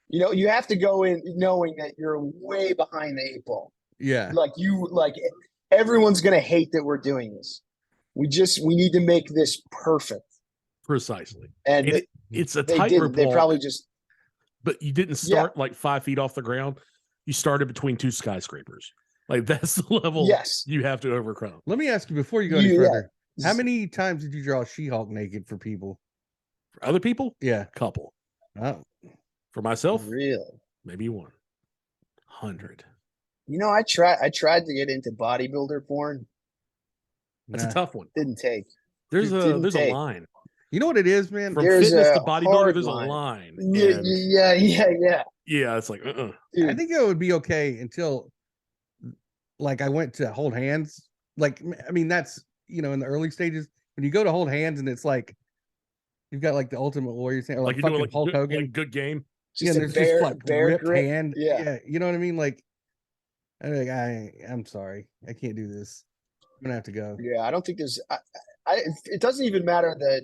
You have to go in knowing that you're way behind the 8 ball. Yeah. Like everyone's going to hate that we're doing this. We need to make this perfect. Precisely, And And it's a they tightrope didn't. They walk, probably just, but you didn't start like 5 feet off the ground. You started between two skyscrapers. Like that's the level yes. you have to overcome. Let me ask you before you go any Yeah. further. How many times did you draw She-Hulk naked for people? For other people, Yeah. couple. Oh. For myself, Really? maybe 100. I tried to get into bodybuilder porn. That's Nah. a tough one. Didn't take. There's It a didn't there's take. a line You know what it is, man? from There's fitness a to bodybuilder. hard There's line. a line. Yeah, And yeah. yeah, it's like I Dude, think it would be okay until like I went to hold hands. Like, I mean, that's, in the early stages when you go to hold hands and it's like, you've got like the Ultimate Warrior thing, or like like you're doing fucking like Hulk good, Hogan. like good game. Yeah, just a there's bear, just like bear ripped grip. hand. Yeah. You know what I mean? Like, I'm sorry, I can't do this. I'm gonna have to go. Yeah, I don't think there's. It doesn't even matter the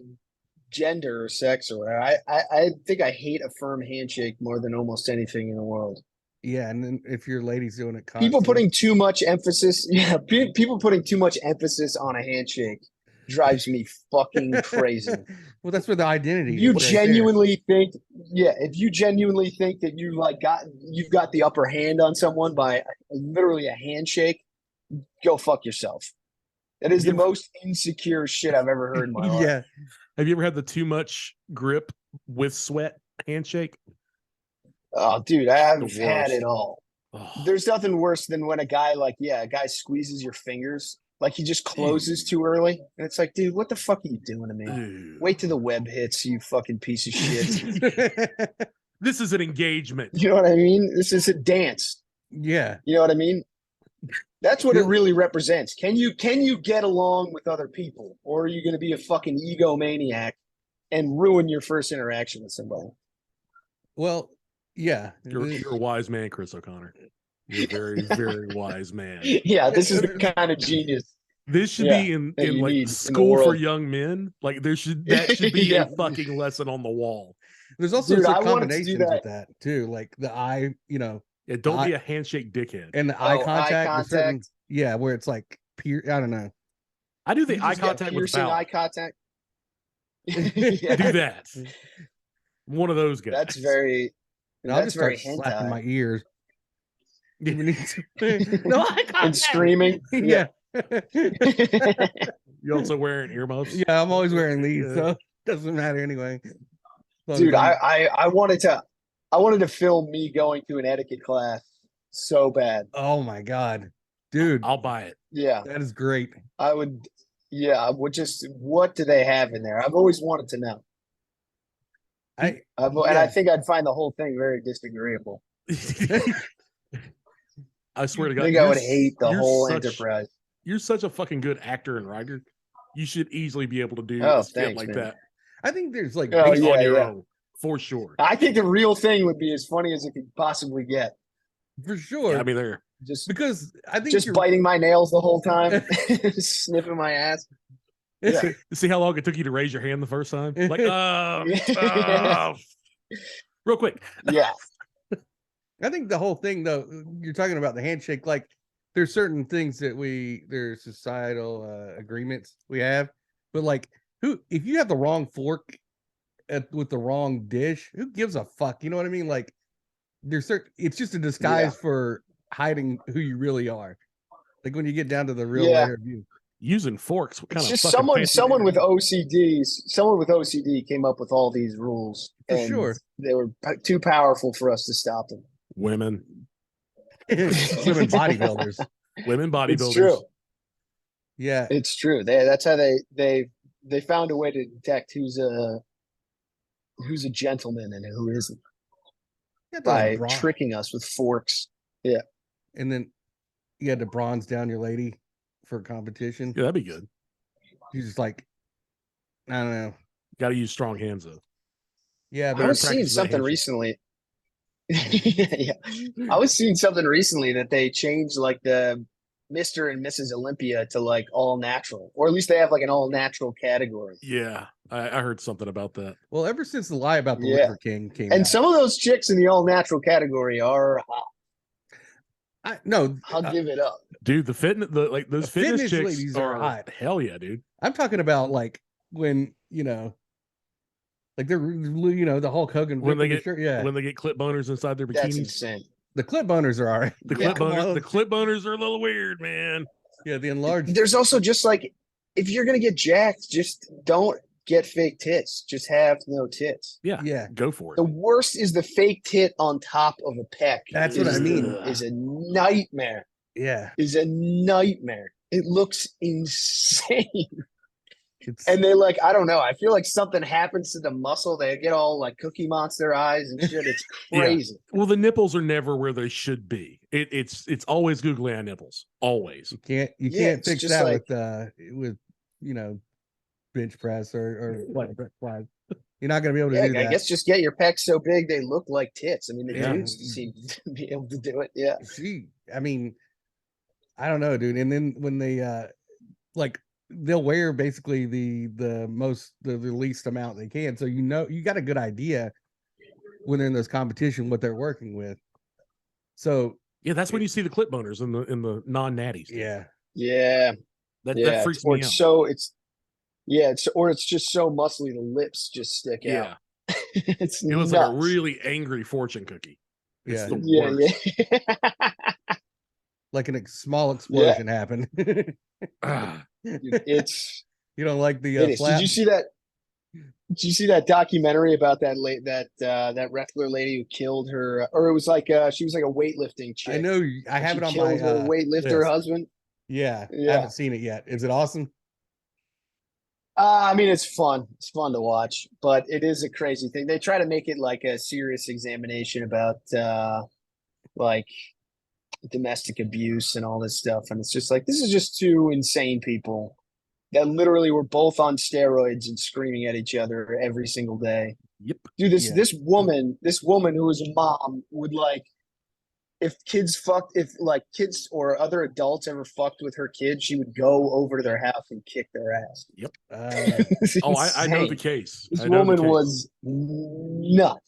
gender or sex or whatever. I think I hate a firm handshake more than almost anything in the world. Yeah, and then if your lady's doing it, People constantly- putting too much emphasis. Yeah, people putting too much emphasis on a handshake drives me fucking crazy. Well, that's where the identity You is right there. genuinely think, yeah, if you genuinely think that you've got the upper hand on someone by literally a handshake, go fuck yourself. That is the most insecure shit I've ever heard in my life. Yeah. Have you ever had the too much grip with sweat handshake? Oh, dude, I've The had worst. it all. Oh, There's nothing worse than when a guy squeezes your fingers, like he just closes too early. And it's like, dude, what the fuck are you doing to me? ew. Wait till the web hits, you fucking piece of shit. This is an engagement. You know what I mean? This is a dance. Yeah. You know what I mean? That's what it Well- really represents. Can you get along with other people, or are you going to be a fucking egomaniac and ruin your first interaction with somebody? Well, yeah. You're a wise man, Chris O'Connor. You're a very, very wise man. Yeah, this is the kind of genius. This should Yeah, be in that you like need in the school for world. young men. Like that should be Yeah. a fucking lesson on the wall. There's also Dude, some I wanted to do combinations with that too, like the eye, Yeah, don't I- be a handshake dickhead. and the eye Oh, eye contact. there's certain- contact. yeah, where it's like I don't know. I do the You eye just got contact with piercing Val. eye contact. I Yeah, do that. One of those guys. that's very. And I'll That's just start very slapping hentai. my ears. No eye contact. And screaming. Yeah. You also wearing earmuffs? Yeah, I'm always wearing these, Yeah. so it doesn't matter anyway. As long Dude, as I'm- I wanted to film me going to an etiquette class so bad. oh my god, dude, I'll buy it. Yeah, that is great. I would. Yeah, I would just. What do they have in there? I've always wanted to know. I And Yeah. I think I'd find the whole thing very disagreeable. I swear to God, I think I you're would s- hate the you're whole such- enterprise. You're such a fucking good actor and writer. You should easily be able to do Oh, a skit thanks, like man. that I think there's like Oh, based yeah, on your yeah. own, for sure. I think the real thing would be as funny as it could possibly get. for sure Yeah, I mean, they're Just because I think just you're biting my nails the whole time, sniffing my ass. Yeah. see how long it took you to raise your hand the first time? Like, Yeah. real quick. Yeah, I think the whole thing though, you're talking about the handshake, like there's certain things that there's societal agreements we have, but like if you have the wrong fork with the wrong dish, who gives a fuck? You know what I mean? Like there's certain, it's just a disguise for hiding who you really are. Like when you get down to the real Yeah. layer of you. Using forks. What kind it's of just fucking fancy- someone with OCD came up with all these rules. For and sure. they were too powerful for us to stop them. women, Women bodybuilders. women bodybuilders. It's true. Yeah. It's true. That's how they found a way to detect who's a gentleman and who isn't You got by the bra- tricking us with forks. and then you had to bronze down your lady for a competition. Yeah, that'd be good. She's just like, I don't know. Got to use strong hands though. Yeah, I but was seeing practice that something handshake. recently. Yeah. I was seeing something recently that they changed like the Mr. and Mrs. Olympia to like all natural, or at least they have like an all natural category. Yeah, I heard something about that. well, ever since the lie about the Yeah. Liver King came And out, some of those chicks in the all natural category are hot. no, I'll give it up. Dude, those The fitness fitness chicks ladies are hot. Hell yeah, dude. I'm talking about like when like they're the Hulk Hogan When they ripping the get- shirt. Yeah, When they get clip boners inside their That's bikinis. insane. the clip boners are all right. The Yeah, clip boners are a little weird, man. Yeah, the enlarged. There's also just like, if you're gonna get jacked, just don't get fake tits. Just have no tits. Yeah, Yeah, go for it. The worst is the fake tit on top of a pec. That's what I Is- mean. Is a nightmare. yeah. Is a nightmare. It looks insane. It's And they like, I don't know. I feel like something happens to the muscle. They get all like Cookie Monster eyes and shit. It's Yeah. crazy. Well, the nipples are never where they should be. It's always googly eye nipples. Always. you Yeah, can't it's fix just that like- with bench press or what. You're not gonna be able to Yeah, do I that. guess just get your pecs so big they look like tits. I mean, the Yeah. dudes seem to be able to do it. Yeah. I mean, I don't know, dude. And then when they like they'll wear basically the least amount they can. So you got a good idea when they're in those competition what they're working with. So Yeah, that's when you see the clip boners in the non natties. yeah. Yeah. that Yeah. freaks Or me it's out. so Yeah, or it's just so muscly the lips just stick Yeah. out. It's It was nuts. like a really angry fortune cookie. It's Yeah. the Yeah, worst. yeah. Like small explosion happened. Ah, Dude, it's You don't like the it is. flap? Did you see that? Did you see that documentary about that wrestler lady who killed her, or it was like she was like a weightlifting chick. I know. I and have she it on killed my her weightlifter list. husband. Yeah, I Yeah. haven't seen it yet. Is it awesome? I mean, it's fun. It's fun to watch, but it is a crazy thing. They try to make it like a serious examination about like domestic abuse and all this stuff, and it's just like this is just two insane people that literally were both on steroids and screaming at each other every single day. yep. Dude, Yeah. this woman who was a mom would like if like kids or other adults ever fucked with her kids, she would go over to their house and kick their ass. It's Oh, I know the insane. case. This I know the woman case. was nuts.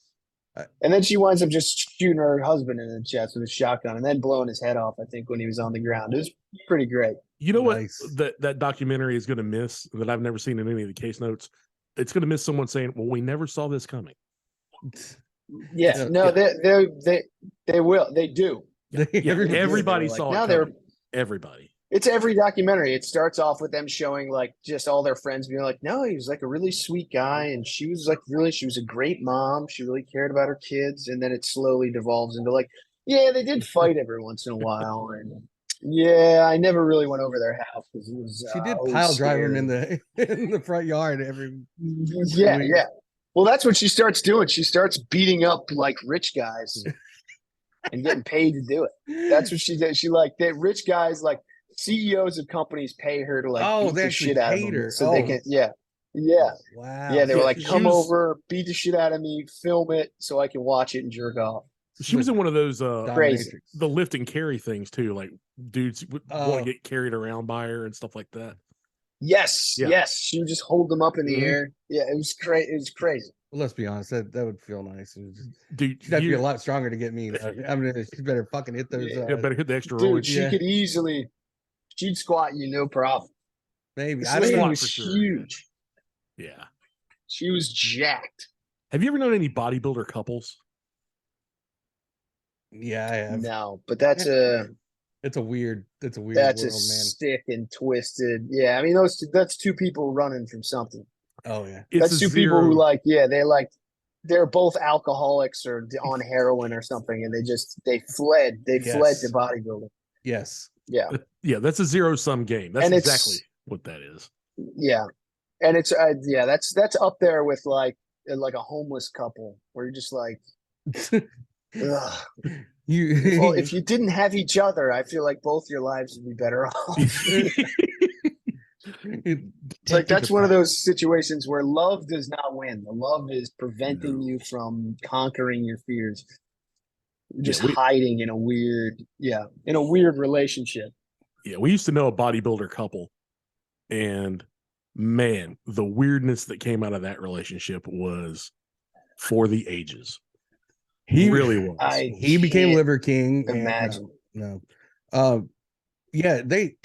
I- And then she winds up just shooting her husband in the chest with a shotgun and then blowing his head off, I think, when he was on the ground. It was pretty great. You know Nice. what that documentary is going to miss that I've never seen in any of the case notes? It's going to miss someone saying, well, we never saw this coming. Yeah, Yeah. no, they will. They do. Yeah, Everybody- everybody Like, saw now it they're- coming. Everybody. It's every documentary. It starts off with them showing like just all their friends being like, no, he was like a really sweet guy. And she was like, she was a great mom. She really cared about her kids. And then it slowly devolves into like, yeah, they did fight every once in a while. And yeah, I never really went over their house because it was. She did it was pile drive him scary. in the front yard every. Yeah, weeks. yeah. Well, that's what she starts doing. She starts beating up like rich guys and getting paid to do it. That's what she did. She like that rich guys, like CEOs of companies, pay her to like beat they the actually shit out of paid them her. so they can. Yeah, yeah, Wow. yeah. They were Yeah, like, she come was- over, beat the shit out of me, film it so I can watch it and jerk off. She was in one of those Crazy. the lift and carry things too, like dudes want Oh. to get carried around by her and stuff like that. Yes, Yeah. yes. She would just hold them up in the Mhm. air. Yeah, it was crazy. It was crazy. Well, let's be honest. That would feel nice. Dude, She'd have to be you a lot stronger to get me. I mean, she better fucking hit those. Yeah, better hit the extra Dude, roid. she Yeah. could easily. She'd squat you, no problem. Maybe This I don't lady know. squat was for sure. huge. Yeah. She was jacked. Have you ever known any bodybuilder couples? Yeah, I have. No, but that's a It's a weird. It's a weird that's a world, man. stick and twisted. Yeah, I mean that's two people running from something. Oh yeah. It's That's a two people who zero- they're both alcoholics or on heroin or something, and they fled to Yes. bodybuilding. Yes. Yeah, Yeah, that's a zero sum game. That's And it's- exactly what that is. yeah, and it's that's up there with like a homeless couple where you're just like, ugh. You. Well, if you didn't have each other, I feel like both your lives would be better off. It's like that's one of those situations where love does not win. The love is preventing No. you from conquering your fears. You're just we- hiding in a weird relationship. Yeah, we used to know a bodybuilder couple, and man, the weirdness that came out of that relationship was for the ages. He really was. He became can't Liver King. and, imagine. no. Yeah, they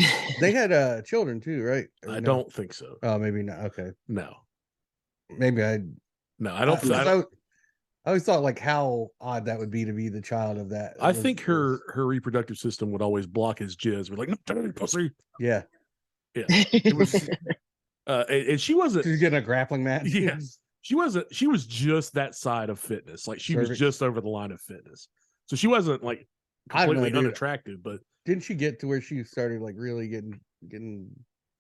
had children too, right? Or I no? don't think so. Oh, maybe not. Okay, No, maybe I. no, I don't. I always thought like how odd that would be to be the child of that. I think her reproductive system would always block his jizz. We're like, no, pussy. Yeah, Yeah, it was. And she wasn't. she's getting a grappling match. Yes, she wasn't. She was just that side of fitness. Like she was Cervix. just over the line of fitness. So she wasn't like I have no completely idea. unattractive, but Didn't she get to where she started like really getting?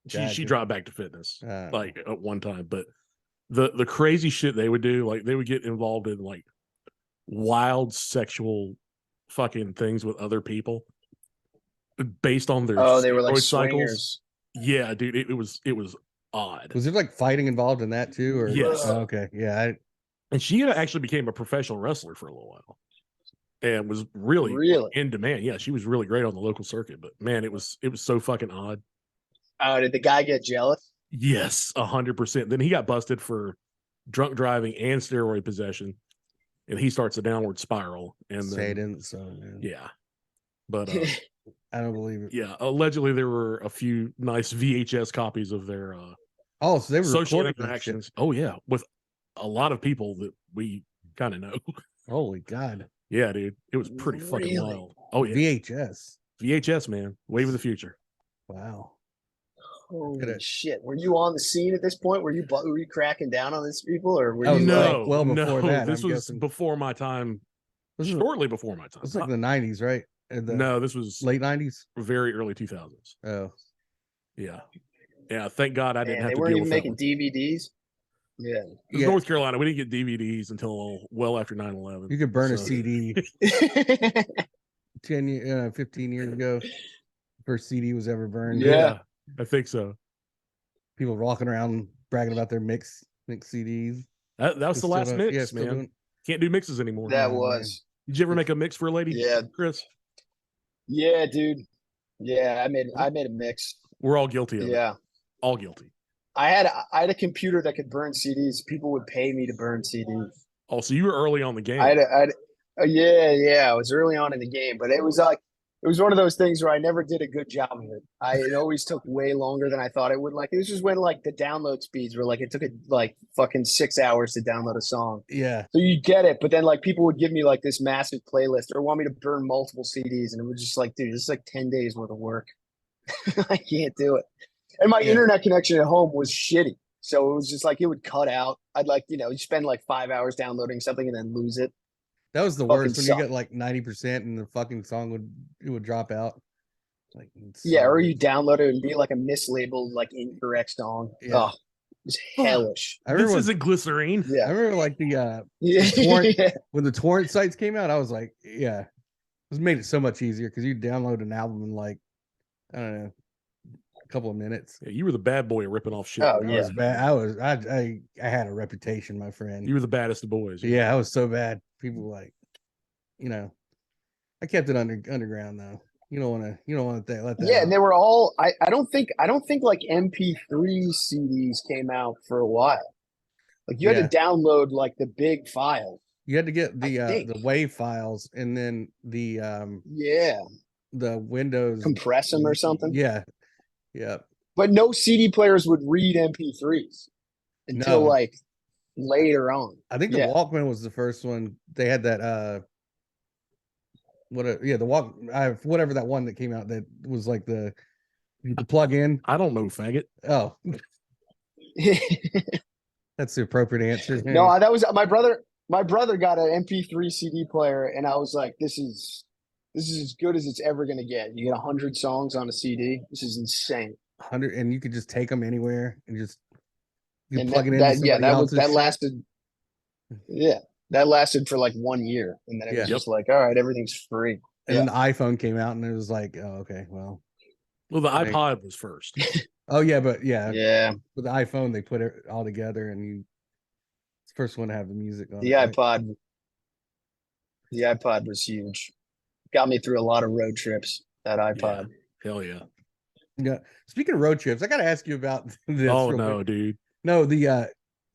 she jacked? dropped back to fitness Uh, like at one time. But the crazy shit they would do, like they would get involved in like wild sexual fucking things with other people based on their Oh, they were like steroid cycles. swingers. Yeah, dude, it was odd. was there like fighting involved in that too? Or Yes. Oh, okay, yeah. And she actually became a professional wrestler for a little while, and was really Really? in demand. Yeah, she was really great on the local circuit. But man, it was so fucking odd. Did the guy get jealous? Yes, 100%. Then he got busted for drunk driving and steroid possession, and he starts a downward spiral. And Say it then, in so man. yeah, but I don't believe it. yeah, allegedly there were a few nice VHS copies of their Oh, so they were social recording that shit. interactions. Oh yeah, with a lot of people that we kind of know. Holy God. Yeah, dude, it was pretty fucking Really? wild. Oh yeah, VHS. VHS, man, wave of the future. Wow. Holy it. shit! Were you on the scene at this point? Were you cracking down on these people, or were That was you well- like, well before no, that, this I'm was guessing. before my time. This is Shortly before my time. it's like the 90s, right? The No, this was late 90s. very early 2000s. Oh, Yeah, yeah. Thank God I didn't man, have they to weren't deal even with that making one. DVDs? Yeah. It was North Carolina. We didn't get DVDs until well after 9/11. You could burn a so- CD 15 years ago. First CD was ever burned. Yeah. I think so. People walking around bragging about their mix CDs. That was the Still last don't- mix, yeah, still man. doing- Can't do mixes anymore. That Oh, man. was. Did you ever make a mix for a lady? Yeah. Chris. Yeah, dude. Yeah, I made a mix. We're all guilty of it. Yeah. All guilty. I had a computer that could burn CDs. People would pay me to burn CDs. Oh, so you were early on the game. Yeah. I was early on in the game, but it was one of those things where I never did a good job of it. It always took way longer than I thought it would. Like it was just when like the download speeds were like it took it like fucking 6 hours to download a song. Yeah. So you get it, but then like people would give me like this massive playlist or want me to burn multiple CDs, and it was just like, dude, this is like 10 days worth of work. I can't do it. And my Yeah. internet connection at home was shitty. So it was just like it would cut out. I'd like, you spend like 5 hours downloading something and then lose it. That was the Fucking worst when sucked. you get like 90% and the fucking song would drop out. Like Yeah, or so- you download it and be like a mislabeled, like incorrect song. Yeah. Oh, it was hellish. I This remember, isn't glycerine. I Yeah. remember like the Yeah. torrent- when the torrent sites came out, I was like, yeah, it made it so much easier because you download an album in like, I don't know, a couple of minutes. Yeah, you were the bad boy ripping off shit. Oh, I yeah. was bad. I had a reputation, my friend. You were the baddest of boys. Yeah, I was so bad. People were like, I kept it underground though. You don't want to let that. Yeah, out. and they were all I don't think like MP3 CDs came out for a while. Like you had to download like the big file. You had to get the think. WAV files and then Yeah. the Windows Compress them or something. Yeah, yeah. But no CD players would read MP3s until No. like later on. I think the Yeah. Walkman was the first one. They had that whatever that one that came out that was like the plug in. I don't know, faggot. Oh, that's the appropriate answer. No, that was my brother. My brother got an MP3 CD player, and I was like, "This is as good as it's ever gonna get." You get 100 songs on a CD. This is insane. 100, and you could just take them anywhere and just you And plug it in. that lasted. Yeah, that lasted for like 1 year, and then it was Yeah. just like, all right, everything's free. And then the iPhone came out, and it was like, oh, okay, well, Well, the Right. iPod was first. oh yeah, but yeah, Yeah, with the iPhone they put it all together, and it's the first one to have the music on. the it, right? iPod. The iPod was huge. Got me through a lot of road trips. That iPod. Hell yeah. Yeah. Speaking of road trips, I got to ask you about this. Oh real no, quick. dude. No, the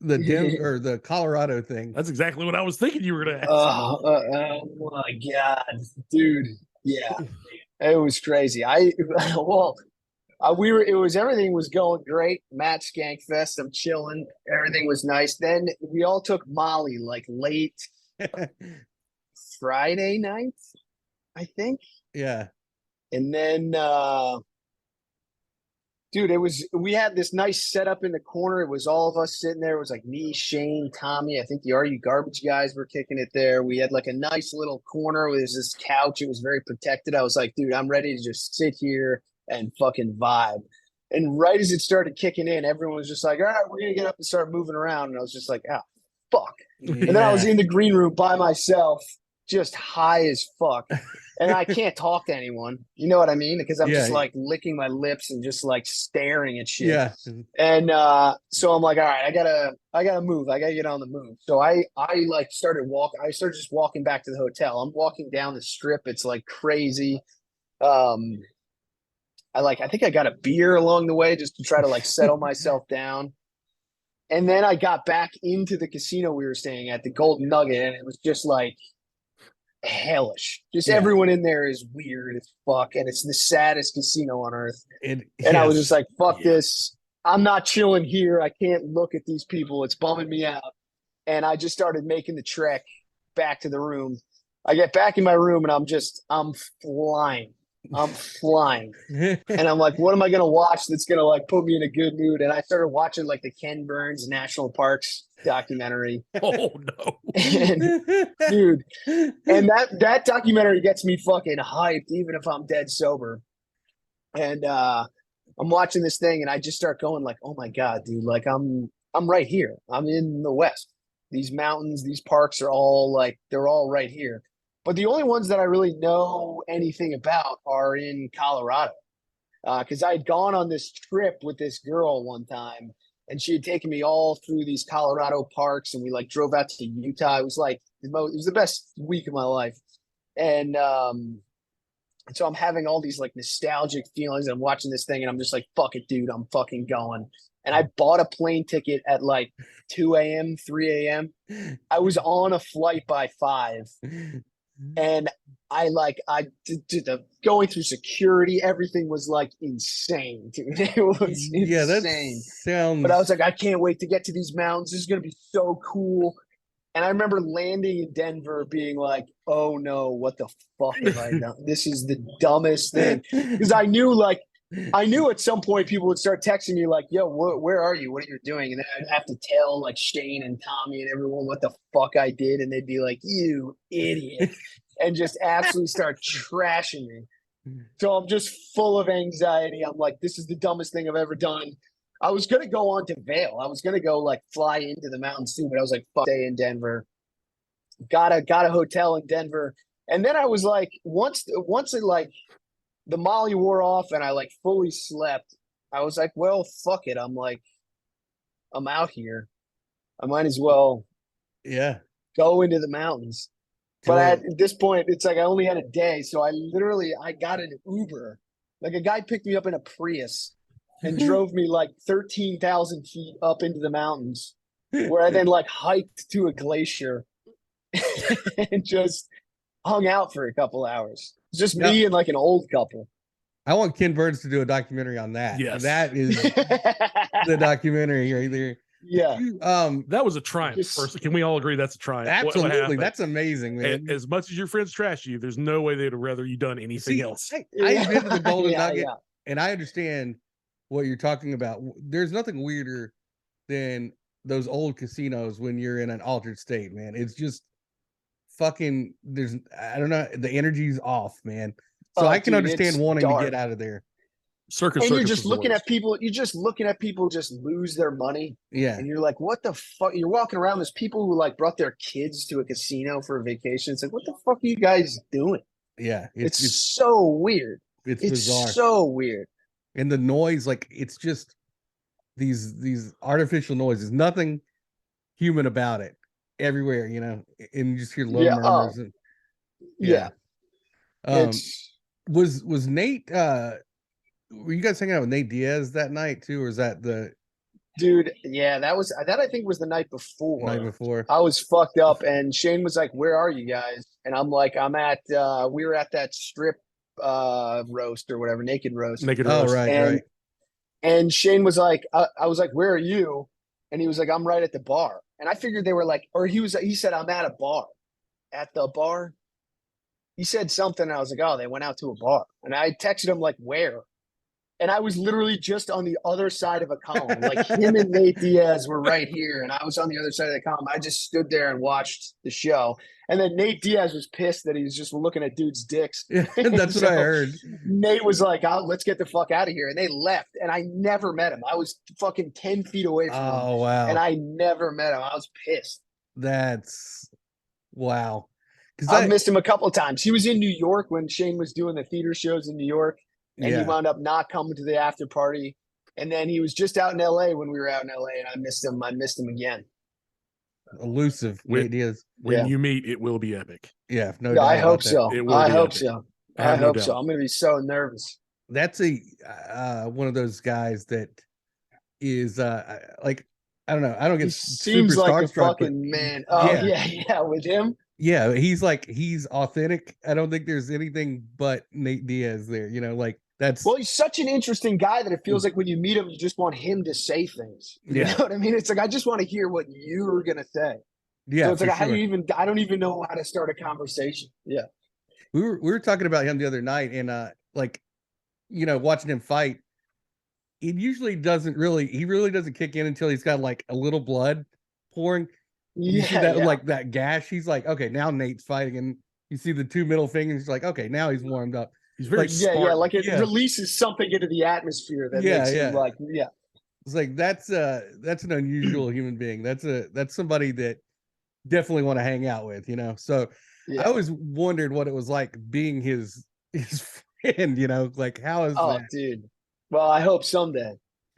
Denver or the Colorado thing. That's exactly what I was thinking you were gonna ask. Oh my god, dude! Yeah, it was crazy. Everything was going great. Matt Skankfest, I'm chilling. Everything was nice. Then we all took Molly like late Friday night, I think. Yeah. And then, dude, we had this nice setup in the corner. It was all of us sitting there. It was like me, Shane, Tommy. I think the Are You Garbage guys were kicking it there. We had like a nice little corner with this couch. It was very protected. I was like, dude, I'm ready to just sit here and fucking vibe. And right as it started kicking in, everyone was just like, all right, we're going to get up and start moving around. And I was just like, ah, fuck. And then I was in the green room by myself, just high as fuck. And I can't talk to anyone. You know what I mean? Because I'm Yeah. just like licking my lips and just like staring at shit. Yeah. And so I'm like, all right, I gotta move. I gotta get on the move. So I started just walking back to the hotel. I'm walking down the strip. It's like crazy. I think I got a beer along the way just to try to like settle myself down. And then I got back into the casino we were staying at, the Golden Nugget, and it was just like hellish. Just Yeah. everyone in there is weird as fuck, and it's the saddest casino on earth. And And I was just like, fuck Yeah. this. I'm not chilling here. I can't look at these people. It's bumming me out. And I just started making the trek back to the room. I get back in my room and I'm flying. I'm flying. And I'm like, what am I gonna watch that's gonna like put me in a good mood? And I started watching like the Ken Burns National Parks documentary. Oh no. And dude, and that documentary gets me fucking hyped, even if I'm dead sober. And I'm watching this thing and I just start going like, oh my God, dude, like I'm right here. I'm in the West. These mountains, these parks are all like they're all right here. But the only ones that I really know anything about are in Colorado. Because I had gone on this trip with this girl one time, and she had taken me all through these Colorado parks, and we like drove out to Utah. It was like it was the best week of my life, and so I'm having all these like nostalgic feelings. I'm watching this thing, and I'm just like, "Fuck it, dude! I'm fucking going." And I bought a plane ticket at like 2 a.m., 3 a.m. I was on a flight by 5. And I did the going through security. Everything was like insane, dude. It was Yeah, that insane. sounds. But I was like, I can't wait to get to these mountains. This is gonna be so cool. And I remember landing in Denver, being like, "Oh no, what the fuck have I done? This is the dumbest thing." Because I knew at some point people would start texting me like, "Yo, where are you? What are you doing?" And then I'd have to tell like Shane and Tommy and everyone what the fuck I did, and they'd be like, "You idiot," and just absolutely start trashing me. So I'm just full of anxiety. I'm like, "This is the dumbest thing I've ever done." I was gonna go on to Vail. I was gonna go like fly into the mountains too, but I was like, "Fuck, stay in Denver." Got a hotel in Denver, and then I was like, once it like the Molly wore off and I like fully slept, I was like, well, fuck it. I'm like, I'm out here. I might as well Yeah. go into the mountains. But at this point, it's like I only had a day. So I got an Uber. Like a guy picked me up in a Prius and drove me like 13,000 feet up into the mountains, where I then like hiked to a glacier and just hung out for a couple hours. It's just me and like an old couple. I want Ken Burns to do a documentary on that. Yes. That is the documentary right there. Yeah. That was a triumph. First, can we all agree that's a triumph? Absolutely. What That's amazing, man. as much as your friends trash you, there's no way they'd rather you done anything else. I've been to the Golden Yeah, Nugget, yeah. and I understand what you're talking about. There's nothing weirder than those old casinos when you're in an altered state, man. It's just fucking I don't know, the energy's off, man. So I can understand wanting to get out of there. Circus, and you're just looking at people. You're just looking at people just lose their money. Yeah, and you're like, what the fuck? You're walking around. There's people who like brought their kids to a casino for a vacation. It's like, what the fuck are you guys doing? Yeah, it's so weird. It's bizarre. So weird. And the noise, like it's just these artificial noises. Nothing human about it. Everywhere, you know, and you just hear low murmurs. And, yeah. Was Nate? Were you guys hanging out with Nate Diaz that night too, or is that the dude? Yeah, that I think was the night before. Night before. I was fucked up, and Shane was like, "Where are you guys?" And I'm like, "I'm at." We were at that strip roast or whatever, naked roast. Naked roast. Oh, right. And Shane was like, I was like, "Where are you?" And he was like, "I'm right at the bar." And I figured they were like, or he said, "I'm at a bar." At the bar. He said something. And I was like, "Oh, they went out to a bar." And I texted him like, "Where?" And I was literally just on the other side of a column. Like him and Nate Diaz were right here, and I was on the other side of the column. I just stood there and watched the show. And then Nate Diaz was pissed that he was just looking at dudes' dicks. Yeah, that's what I heard. Nate was like, let's get the fuck out of here. And they left. And I never met him. I was fucking 10 feet away from him. Oh, wow. And I never met him. I was pissed. That's wow. I've missed him a couple of times. He was in New York when Shane was doing the theater shows in New York. And he wound up not coming to the after party. And then he was just out in LA when we were out in LA, and I missed him. I missed him again. Elusive. When you meet, it will be epic. Yeah, no Yeah, doubt. I hope so. I hope so. I hope so. I'm gonna be so nervous. That's one of those guys that is like, I don't know. I don't get. He seems like a fucking man. Oh yeah, with him. Yeah, he's authentic. I don't think there's anything but Nate Diaz there. You know, like That's Well, he's such an interesting guy that it feels like when you meet him, you just want him to say things. You Yeah. know what I mean? It's like I just want to hear what you're gonna say. yeah. So it's for like how do sure. you even? I don't even know how to start a conversation. Yeah. We were talking about him the other night, and like, you know, watching him fight. It usually doesn't really. He really doesn't kick in until he's got like a little blood pouring. You see that Yeah. like that gash. He's like, okay, now Nate's fighting, and you see the 2 middle fingers. He's like, okay, now he's warmed up. He's very Like, Yeah. smart. Like it Yeah. releases something into the atmosphere that Yeah, makes him yeah. like, yeah. It's like that's an unusual human being. That's somebody that definitely want to hang out with, you know. So I Yeah. always wondered what it was like being his friend, you know, like how is Oh, that? dude. Well, I hope someday.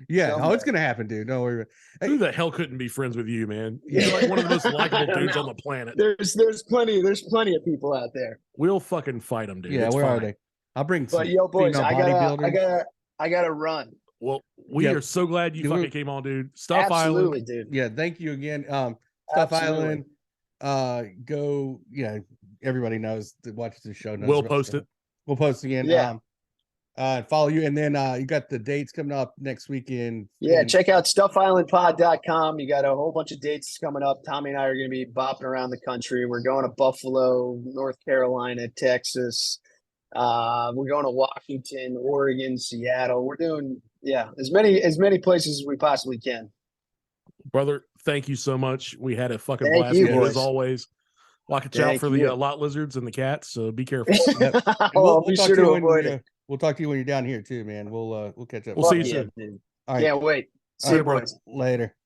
Yeah, oh, it's someday. gonna happen, dude. Don't worry. Who the hell couldn't be friends with you, man? You're like one of the most likable I don't dudes on know. the planet. There's plenty of people out there. We'll fucking fight them, dude. Yeah, It's where are fine. they? I'll bring some But yo, boys, female I bodybuilders. gotta run. Well, we Yeah. are so glad you Dude, fucking came on, dude. Stuff Absolutely, Island. dude. Yeah, thank you again. Stuff Absolutely. Island. Go, yeah, everybody knows that watches the show knows We'll about post Stuff. it. We'll post again. Yeah. Follow you, and then you got the dates coming up next weekend. Yeah, and- check out StuffIslandPod.com. You got a whole bunch of dates coming up. Tommy and I are going to be bopping around the country. We're going to Buffalo, North Carolina, Texas. We're going to Washington, Oregon, Seattle. We're doing as many places as we possibly can. Brother, thank you so much. We had a fucking Thank blast you, with it, as boys. always. Watch out Thank for you. the lot lizards and the cats, so be careful. Yep. I'll We'll be talk sure to you to when avoid you- it. We'll talk to you when you're down here too, man. We'll catch up. We'll see you Fuck yeah, soon. dude. All right. Can't wait. See All you, right, bro. boys. Later.